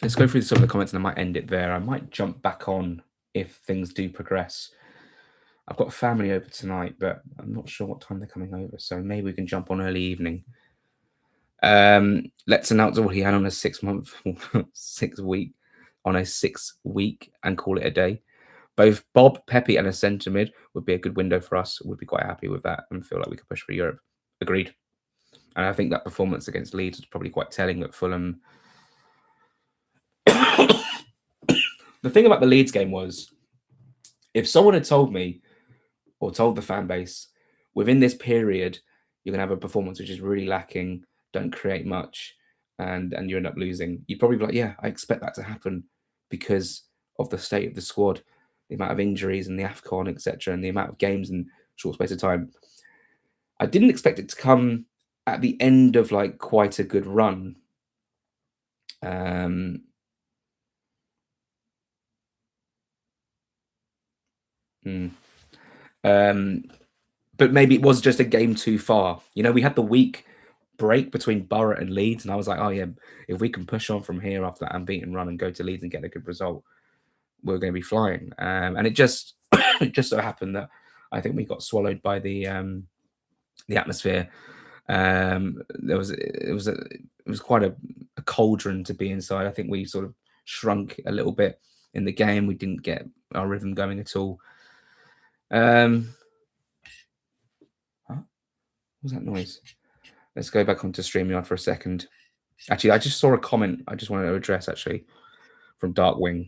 Speaker 1: Let's go through some of the comments, and I might end it there. I might jump back on if things do progress. I've got family over tonight, but I'm not sure what time they're coming over. So maybe we can jump on early evening. Let's announce all he had on a 6 month, 6 week, on a 6 week, and call it a day. Both Bob, Pepe, and a centre mid would be a good window for us. We'd be quite happy with that and feel like we could push for Europe. Agreed. And I think that performance against Leeds was probably quite telling that Fulham. The thing about the Leeds game was, if someone had told me or told the fan base within this period you're gonna have a performance which is really lacking, don't create much, and you end up losing, you'd probably be like, yeah, I expect that to happen because of the state of the squad, the amount of injuries and the AFCON, etc., and the amount of games in short space of time. I didn't expect it to come at the end of like quite a good run. Um, hmm. But maybe it was just a game too far. You know, we had the week break between Borough and Leeds, and I was like, oh yeah, if we can push on from here after that unbeaten run and go to Leeds and get a good result, we're going to be flying. And it just it just so happened that I think we got swallowed by the atmosphere. It was quite a cauldron to be inside. I think we sort of shrunk a little bit in the game. We didn't get our rhythm going at all. What was that noise? Let's go back onto StreamYard for a second. Actually, I just saw a comment I just wanted to address actually from Darkwing.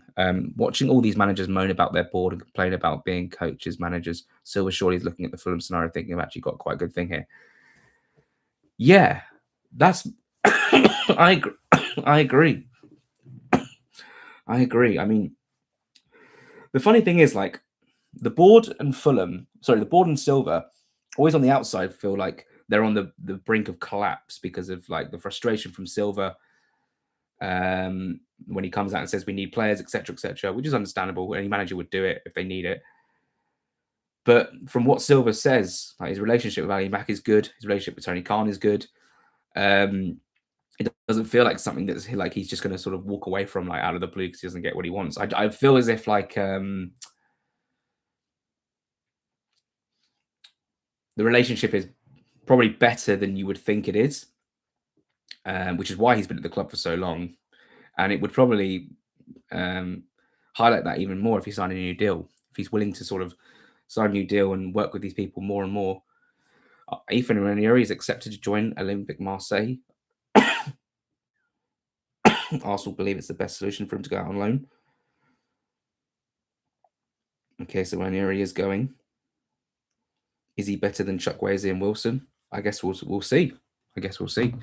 Speaker 1: Watching all these managers moan about their board and complain about being coaches, managers, Silver surely is looking at the Fulham scenario thinking I've actually got quite a good thing here. Yeah, that's I agree. I agree. I mean, the funny thing is, like, the board and Silver, always on the outside feel like they're on the brink of collapse because of like the frustration from Silver when he comes out and says we need players, etc., which is understandable. Any manager would do it if they need it. But from what Silver says, like his relationship with Ali Mack is good. His relationship with Tony Khan is good. It doesn't feel like something that's like he's just going to sort of walk away from like out of the blue because he doesn't get what he wants. I feel as if like the relationship is probably better than you would think it is, which is why he's been at the club for so long. And it would probably highlight that even more if he signed a new deal. If he's willing to sort of sign a new deal and work with these people more and more. Ethan Ranieri is accepted to join Olympique Marseille. Arsenal believe it's the best solution for him to go out on loan. Okay, so Ranieri is going. Is he better than Chukwueze and Wilson? I guess we'll see. I guess we'll see.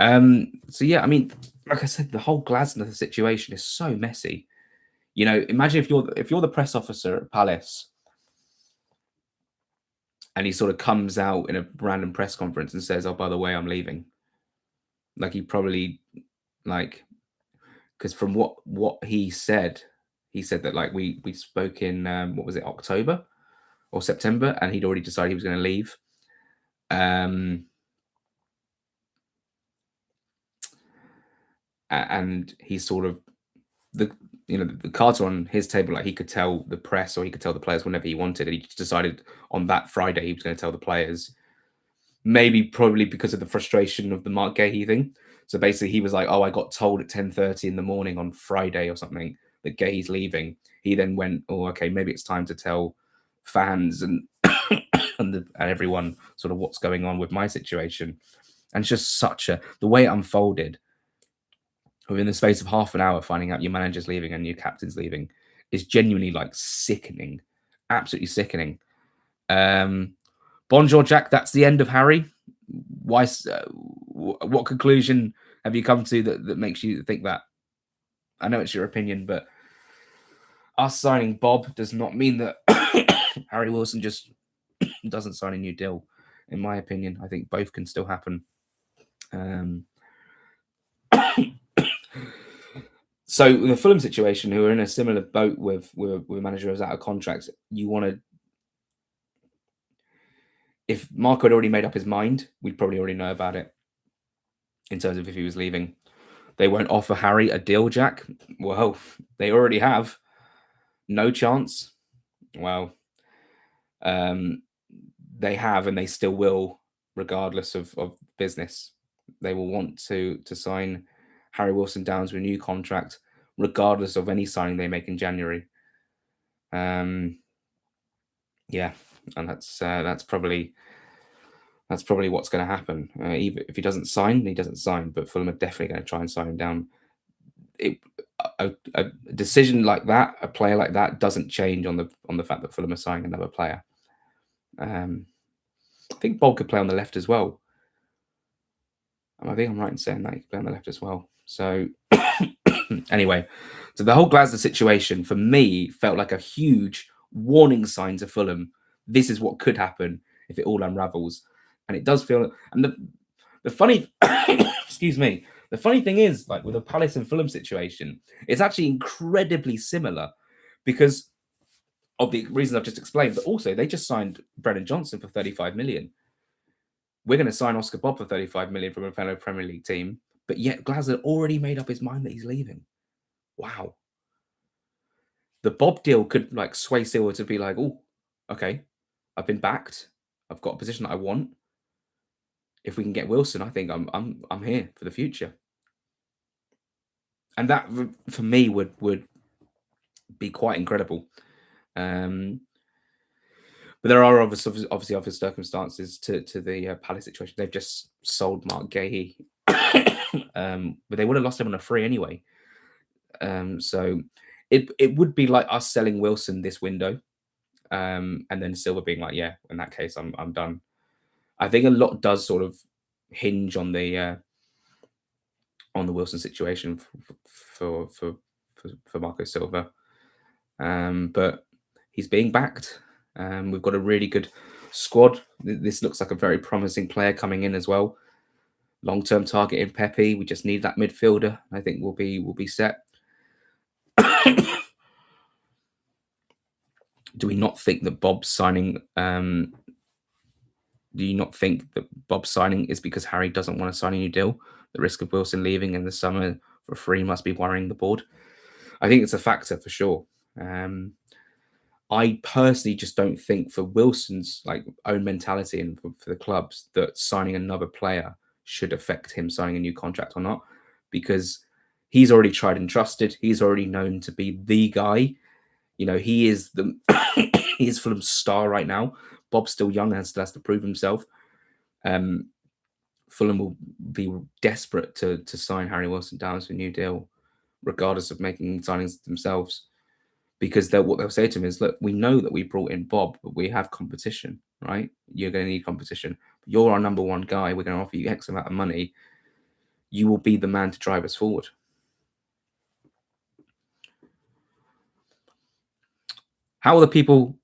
Speaker 1: So yeah, I mean, like I said, the whole Glasner situation is so messy. You know, imagine if you're the press officer at Palace and he sort of comes out in a random press conference and says, "Oh, by the way, I'm leaving." Like he probably like because from what he said that like we spoke in what was it, October or September, and he'd already decided he was going to leave. And he's sort of the cards are on his table. Like he could tell the press or he could tell the players whenever he wanted, and he just decided on that Friday he was going to tell the players. Maybe probably because of the frustration of the Mark Gahey thing. So basically, he was like, "Oh, I got told at 10:30 in the morning on Friday or something that Gahey's leaving." He then went, "Oh, okay, maybe it's time to tell fans and and everyone sort of what's going on with my situation." And it's just the way it unfolded within the space of half an hour, finding out your manager's leaving and your captain's leaving is genuinely like sickening, absolutely sickening. Bonjour, Jack. That's the end of Harry. Why? What conclusion have you come to that makes you think that? I know it's your opinion, but us signing Bob does not mean that Harry Wilson just doesn't sign a new deal. In my opinion, I think both can still happen. So the Fulham situation, who are in a similar boat with a manager who's out of contract, you want to. If Marco had already made up his mind, we'd probably already know about it in terms of if he was leaving. They won't offer Harry a deal, Jack. Well, they already have. No chance. Well, They have, and they still will, regardless of business. They will want to sign Harry Wilson down to a new contract, regardless of any signing they make in January. Yeah, and that's probably what's going to happen. Even if he doesn't sign, he doesn't sign. But Fulham are definitely going to try and sign him down. A decision like that, a player like that, doesn't change on the fact that Fulham are signing another player. I think Bobb could play on the left as well. I think I'm right in saying that he could play on the left as well. So anyway, so the whole Glasgow situation for me felt like a huge warning sign to Fulham. This is what could happen if it all unravels, and it does feel. And the funny, excuse me, the funny thing is, like with the Palace and Fulham situation, it's actually incredibly similar because of the reasons I've just explained. But also, they just signed Brennan Johnson for 35 million. We're going to sign Oscar Bobb for 35 million from a fellow Premier League team, but yet Glasgow already made up his mind that he's leaving. Wow. The Bobb deal could like sway Silva to be like, oh, okay, I've been backed. I've got a position that I want. If we can get Wilson, I think I'm here for the future. And that for me would be quite incredible. But there are obviously other circumstances to the Palace situation. They've just sold Mark Gahey, but they would have lost him on a free anyway. So it would be like us selling Wilson this window, and then Silva being like, yeah, in that case, I'm done. I think a lot does sort of hinge on the Wilson situation for Marco Silva, but he's being backed. We've got a really good squad. This looks like a very promising player coming in as well. Long-term target in Pepe. We just need that midfielder. I think we'll be set. Do we not think that Bobb's signing? Do you not think that Bobb's signing is because Harry doesn't want to sign a new deal? The risk of Wilson leaving in the summer for free must be worrying the board. I think it's a factor for sure. I personally just don't think for Wilson's like own mentality and for the clubs that signing another player should affect him signing a new contract or not, because he's already tried and trusted. He's already known to be the guy. You know, he is he is Fulham's star right now. Bobb's still young and still has to prove himself. Fulham will be desperate to sign Harry Wilson down to a new deal, regardless of making signings themselves. Because what they'll say to him is, look, we know that we brought in Bobb, but we have competition, right? You're going to need competition. You're our number one guy. We're going to offer you X amount of money. You will be the man to drive us forward. How will the people...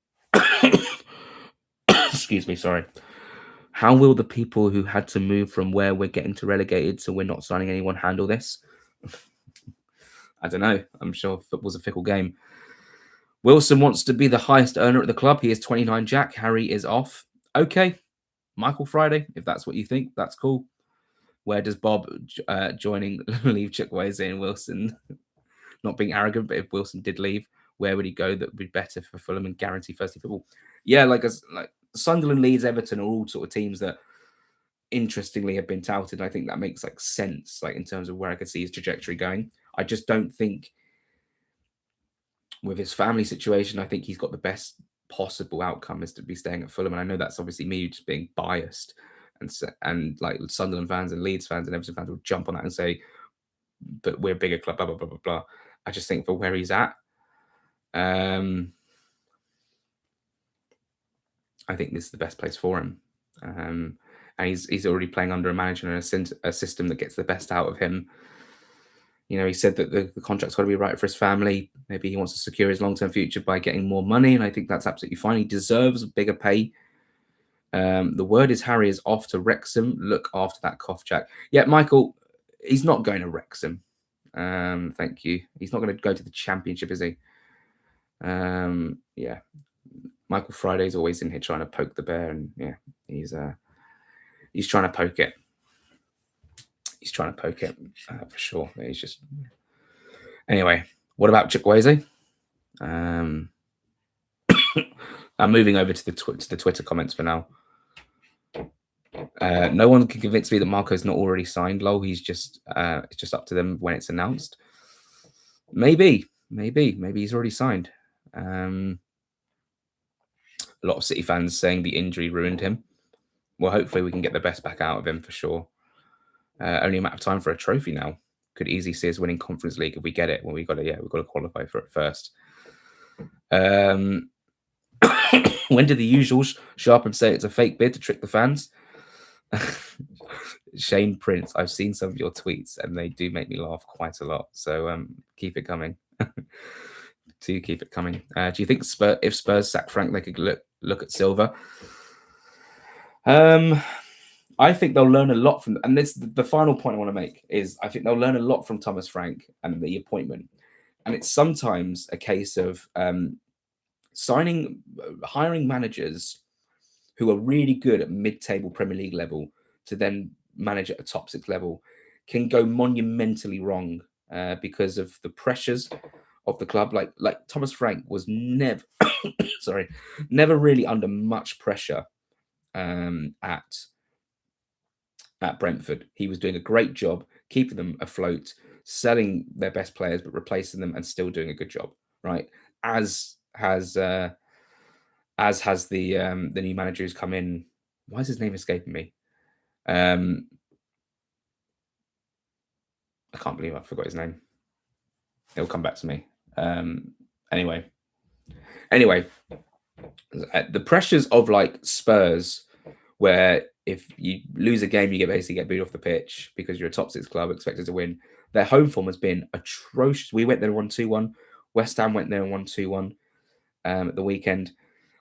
Speaker 1: Excuse me, sorry. How will the people who had to move from where we're getting to relegated so we're not signing anyone handle this? I don't know. I'm sure football's a fickle game. Wilson wants to be the highest earner at the club. He is 29 Jack. Harry is off. Okay. Michael Friday, if that's what you think, that's cool. Where does Bobb joining leave Chukwueze and Wilson? Not being arrogant, but if Wilson did leave, where would he go that would be better for Fulham and guarantee first team football? Yeah, like Sunderland, Leeds, Everton are all sort of teams that interestingly have been touted. I think that makes like sense, like in terms of where I could see his trajectory going. I just don't think with his family situation, I think he's got the best possible outcome is to be staying at Fulham. And I know that's obviously me just being biased, and like Sunderland fans and Leeds fans and Everton fans will jump on that and say, but we're a bigger club, blah, blah, blah, blah, blah. I just think for where he's at, I think this is the best place for him. And he's already playing under a manager and a system that gets the best out of him. You know, he said that the contract's got to be right for his family. Maybe he wants to secure his long-term future by getting more money, and I think that's absolutely fine. He deserves bigger pay. The word is Harry is off to Wrexham. Look after that cough, Jack. Yeah, Michael, he's not going to Wrexham. Thank you. He's not going to go to the Championship, is he? Yeah. Michael Friday's always in here trying to poke the bear, and yeah, he's trying to poke it. He's trying to poke it for sure. He's just anyway. What about Chukwueze? I'm moving over to the Twitter comments for now. No one can convince me that Marco's not already signed. Lol, he's just it's just up to them when it's announced. Maybe he's already signed. A lot of City fans saying the injury ruined him. Well, hopefully we can get the best back out of him for sure. Only a matter of time for a trophy now. Could easily see us winning Conference League if we get it. Well, we've got to qualify for it first. When did the usuals show up and say it's a fake bid to trick the fans? Shane Prince, I've seen some of your tweets and they do make me laugh quite a lot. So keep it coming. Do keep it coming. Do you think if Spurs sack Frank, they could look at Silva? I think they'll learn a lot from, and this the final point I want to make is I think they'll learn a lot from Thomas Frank and the appointment. And it's sometimes a case of hiring managers who are really good at mid-table Premier League level to then manage at a top 6 level can go monumentally wrong because of the pressures of the club. Like Thomas Frank was never never really under much pressure at Brentford. He was doing a great job keeping them afloat, selling their best players but replacing them and still doing a good job, right? As has the new manager who's come in. Why is his name escaping me? I can't believe I forgot his name. It'll come back to me. Anyway, the pressures of like Spurs, where if you lose a game, you basically get booed off the pitch because you're a top 6 club expected to win. Their home form has been atrocious. We went there and won 2-1. West Ham went there and won 2-1 at the weekend.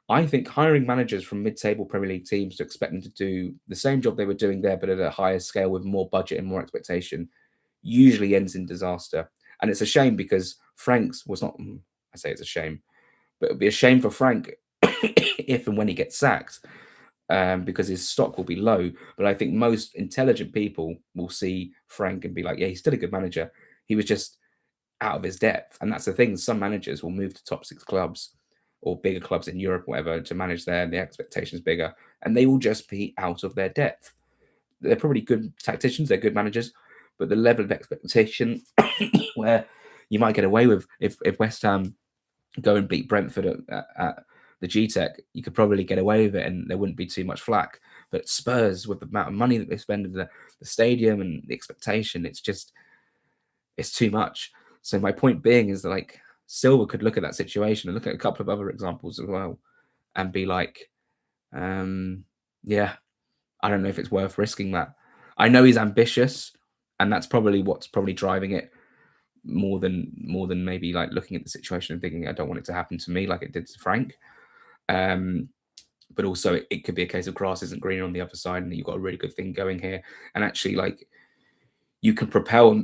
Speaker 1: I think hiring managers from mid-table Premier League teams to expect them to do the same job they were doing there, but at a higher scale with more budget and more expectation, usually ends in disaster. And it's a shame because Frank's was not. I say it's a shame, but it'd be a shame for Frank if and when he gets sacked, because his stock will be low. But I think most intelligent people will see Frank and be like, yeah, he's still a good manager. He was just out of his depth. And that's the thing. Some managers will move to top 6 clubs or bigger clubs in Europe, whatever, to manage there, and the expectations bigger, and they will just be out of their depth. They're probably good tacticians, they're good managers, but the level of expectation where you might get away with if West Ham go and beat Brentford at the G-Tech, you could probably get away with it and there wouldn't be too much flack. But Spurs, with the amount of money that they spend in the stadium and the expectation, it's too much. So my point being is that, like, Silva could look at that situation and look at a couple of other examples as well and be like, yeah, I don't know if it's worth risking that. I know he's ambitious, and that's probably what's driving it more than maybe like looking at the situation and thinking, I don't want it to happen to me like it did to Frank. But also it could be a case of grass isn't green on the other side and you've got a really good thing going here. And actually, like, you can propel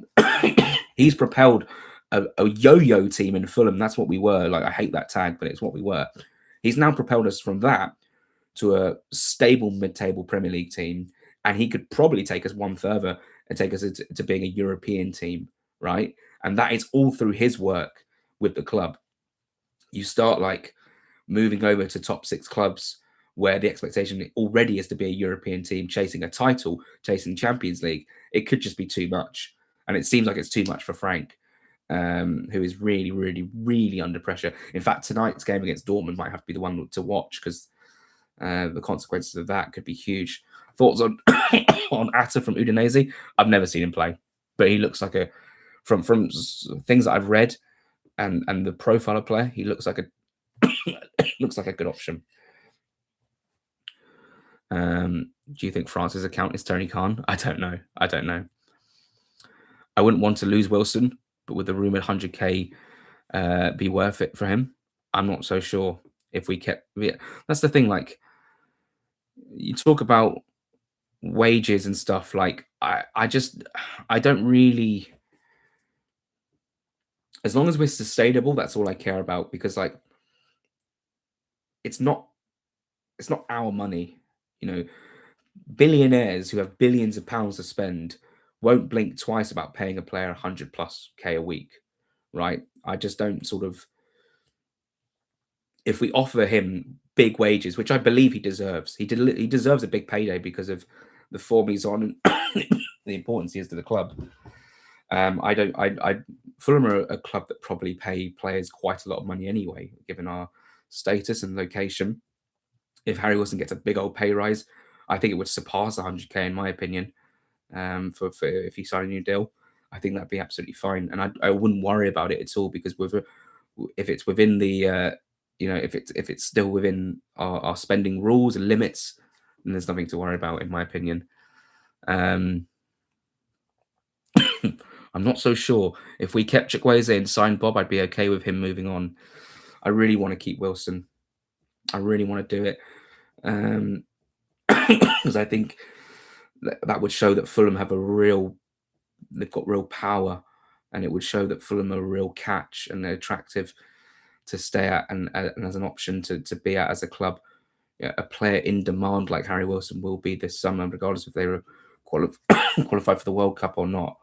Speaker 1: he's propelled a yo-yo team in Fulham. That's what we were. Like, I hate that tag, but it's what we were. He's now propelled us from that to a stable mid-table Premier League team, and he could probably take us one further and take us to being a European team, right? And that is all through his work with the club. You start like moving over to top 6 clubs where the expectation already is to be a European team chasing a title, chasing Champions League. It could just be too much. And it seems like it's too much for Frank, who is really, really, really under pressure. In fact, tonight's game against Dortmund might have to be the one to watch because the consequences of that could be huge. Thoughts on on Atta from Udinese? I've never seen him play, but he looks like from things that I've read and the profile of player, he looks like a good option. Do you think France's account is Tony Khan? I don't know. I wouldn't want to lose Wilson, but would the rumored 100k be worth it for him? I'm not so sure. If we kept, yeah, that's the thing. Like, you talk about wages and stuff. Like, I don't really. As long as we're sustainable, that's all I care about, because like it's not our money, you know. Billionaires who have billions of pounds to spend won't blink twice about paying a player 100+ K a week, right? I just don't sort of. If we offer him big wages, which I believe he deserves. He deserves a big payday because of the form he's on and the importance he is to the club. I don't. Fulham are a club that probably pay players quite a lot of money anyway, given our status and location. If Harry Wilson gets a big old pay rise, I think it would surpass 100k in my opinion. For if he signed a new deal, I think that'd be absolutely fine, and I wouldn't worry about it at all because if it's within the if it's still within our spending rules and limits, then there's nothing to worry about in my opinion. I'm not so sure. If we kept Chukwueze and signed Bob, I'd be okay with him moving on. I really want to keep Wilson. I really want to do it because I think that would show that Fulham have they've got real power, and it would show that Fulham are a real catch and they're attractive to stay at and as an option to be at as a club. Yeah, a player in demand like Harry Wilson will be this summer, regardless if they were qualified for the World Cup or not.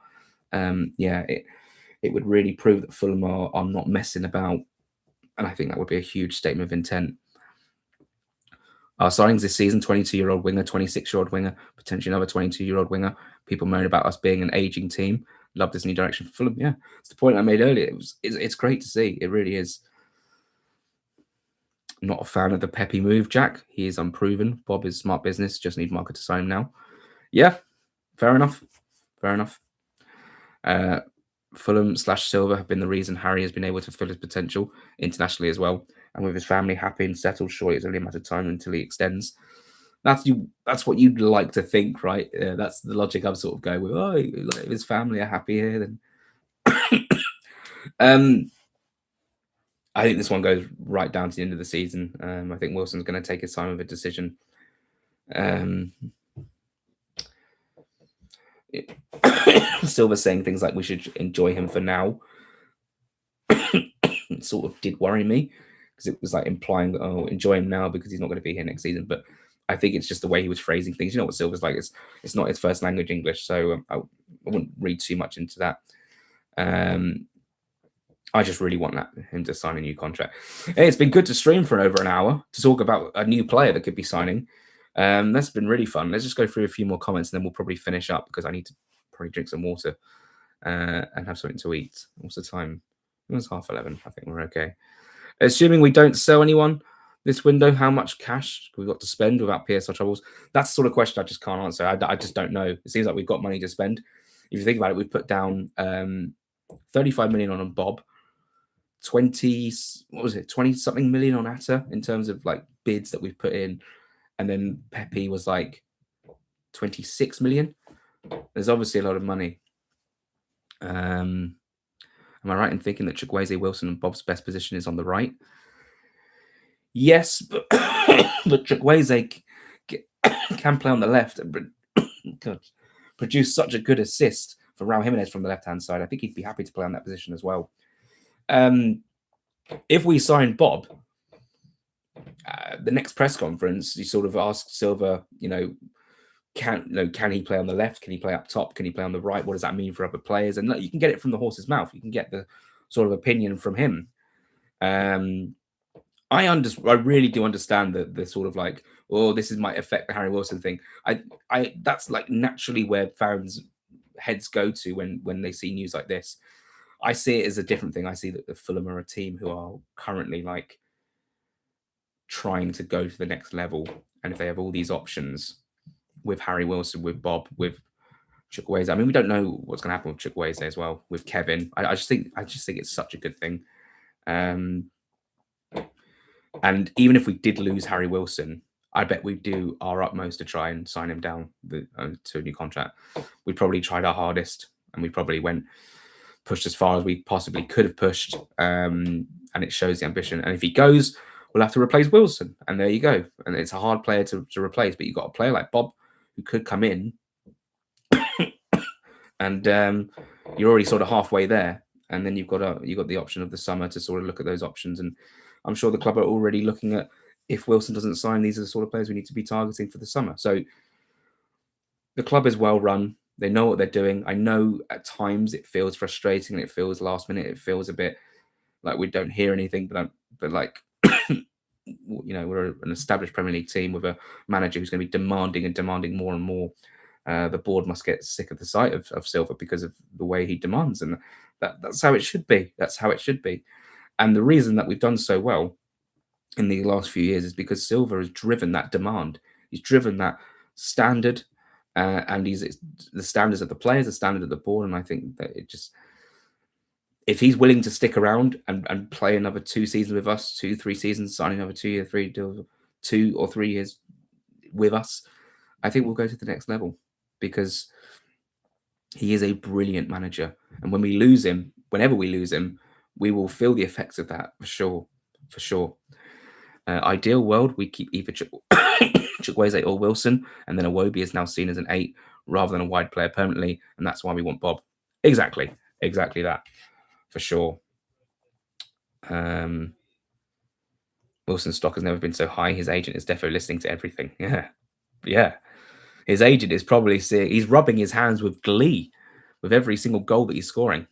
Speaker 1: It would really prove that Fulham are not messing about, and I think that would be a huge statement of intent. Our signings this season: 22-year-old winger, 26-year-old winger, potentially another 22-year-old winger. People moan about us being an aging team. Love this new direction for Fulham. Yeah, it's the point I made earlier. It's great to see. It really is. Not a fan of the Pepe move, Jack. He is unproven. Bob is smart business. Just need Marco to sign him now. Yeah, fair enough. Fair enough. Fulham/Silva have been the reason Harry has been able to fulfill his potential internationally as well. And with his family happy and settled, surely it's only a matter of time until he extends. That's what you'd like to think, right? That's the logic I'm sort of going with. Oh, if his family are happy here, then. I think this one goes right down to the end of the season. I think Wilson's going to take his time with a decision. Silver saying things like we should enjoy him for now sort of did worry me because it was like implying that, oh, enjoy him now because he's not going to be here next season. But I think it's just the way he was phrasing things. You know what Silver's like? It's not his first language, English, so I wouldn't read too much into that. I just really want him to sign a new contract. Hey, it's been good to stream for over an hour to talk about a new player that could be signing. That's been really fun. Let's just go through a few more comments and then we'll probably finish up because I need to probably drink some water and have something to eat. What's the time? It was 11:30. I think we're okay. Assuming we don't sell anyone this window, how much cash we got to spend without PSR troubles? That's the sort of question I just can't answer. I just don't know. It seems like we've got money to spend. If you think about it, we've put down 35 million on Bob. 20 something million on Atta in terms of like bids that we've put in, and then Pepe was like 26 million. There's obviously a lot of money. Am I right in thinking that Chukwueze, Wilson and Bob's best position is on the right? Yes, but Chukwueze can play on the left and produce such a good assist for Raul Jimenez from the left-hand side. I think he'd be happy to play on that position as well. If we sign Bob, the next press conference, you sort of ask Silva, can he play on the left? Can he play up top? Can he play on the right? What does that mean for other players? And you can get it from the horse's mouth. You can get the sort of opinion from him. I really do understand the sort of like, oh, this might affect the Harry Wilson thing. That's like naturally where fans' heads go to when they see news like this. I see it as a different thing. I see that the Fulham are a team who are currently like trying to go to the next level. And if they have all these options with Harry Wilson, with Bob, with Chukwueze, I mean, we don't know what's going to happen with Chukwueze as well, with Kevin. I just think it's such a good thing. And even if we did lose Harry Wilson, I bet we'd do our utmost to try and sign him down to a new contract. We probably tried our hardest, and we probably pushed as far as we possibly could have pushed, and it shows the ambition. And if he goes, we'll have to replace Wilson, and there you go. And it's a hard player to replace, but you've got a player like Bob who could come in, and you're already sort of halfway there. And then you've got the option of the summer to sort of look at those options. And I'm sure the club are already looking at, if Wilson doesn't sign, these are the sort of players we need to be targeting for the summer. So the club is well run. They know what they're doing. I know at times it feels frustrating and it feels last minute. It feels a bit like we don't hear anything, but like we're an established Premier League team with a manager who's going to be demanding and demanding more and more. The board must get sick of the sight of Silva because of the way he demands, and that's how it should be. That's how it should be. And the reason that we've done so well in the last few years is because Silva has driven that demand. He's driven that standard, and he's the standards of the players, the standard of the board. And I think that it just, if he's willing to stick around and play another 2 seasons with us, 2, 3 seasons, signing another 2 year, 2 or 3 years with us, I think we'll go to the next level because he is a brilliant manager. And when we lose him, whenever we lose him, we will feel the effects of that for sure. For sure. Ideal world, we keep either Chukwueze or Wilson, and then Iwobi is now seen as an 8 rather than a wide player permanently, and that's why we want Bob. Exactly that, for sure. Wilson's stock has never been so high. His agent is definitely listening to everything. Yeah. His agent is probably he's rubbing his hands with glee with every single goal that he's scoring.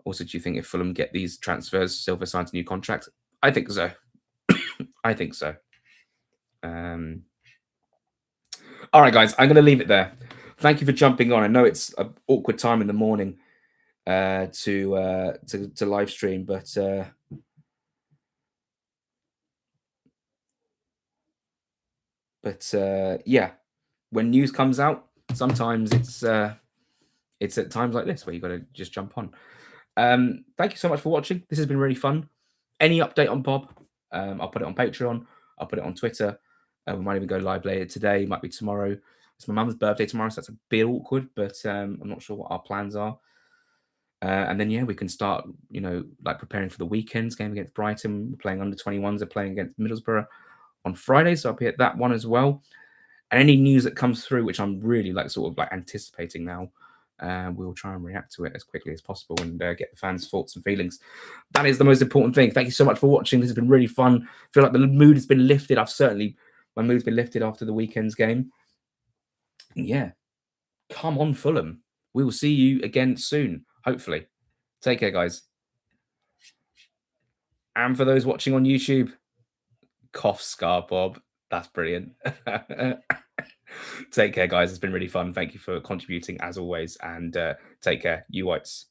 Speaker 1: Also, do you think if Fulham get these transfers, Silva signs a new contract? I think so. I think so. All right, guys, I'm going to leave it there. Thank you for jumping on. I know it's an awkward time in the morning to live stream, but yeah, when news comes out, sometimes it's at times like this where you got to just jump on. Thank you so much for watching. This has been really fun. Any update on Bob? I'll put it on Patreon. I'll put it on Twitter. We might even go live later today. Might be tomorrow. It's my mum's birthday tomorrow, so that's a bit awkward, but I'm not sure what our plans are. And then, yeah, we can start, like preparing for the weekend's game against Brighton. We're playing under 21s. They're playing against Middlesbrough on Friday, so I'll be at that one as well. And any news that comes through, which I'm really anticipating now, we'll try and react to it as quickly as possible and get the fans' thoughts and feelings. That is the most important thing. Thank you so much for watching. This has been really fun. I feel like the mood has been lifted. My mood's been lifted after the weekend's game. Yeah. Come on, Fulham. We will see you again soon, hopefully. Take care, guys. And for those watching on YouTube, cough Oscar Bobb. That's brilliant. Take care, guys. It's been really fun. Thank you for contributing as always. And take care. You whites.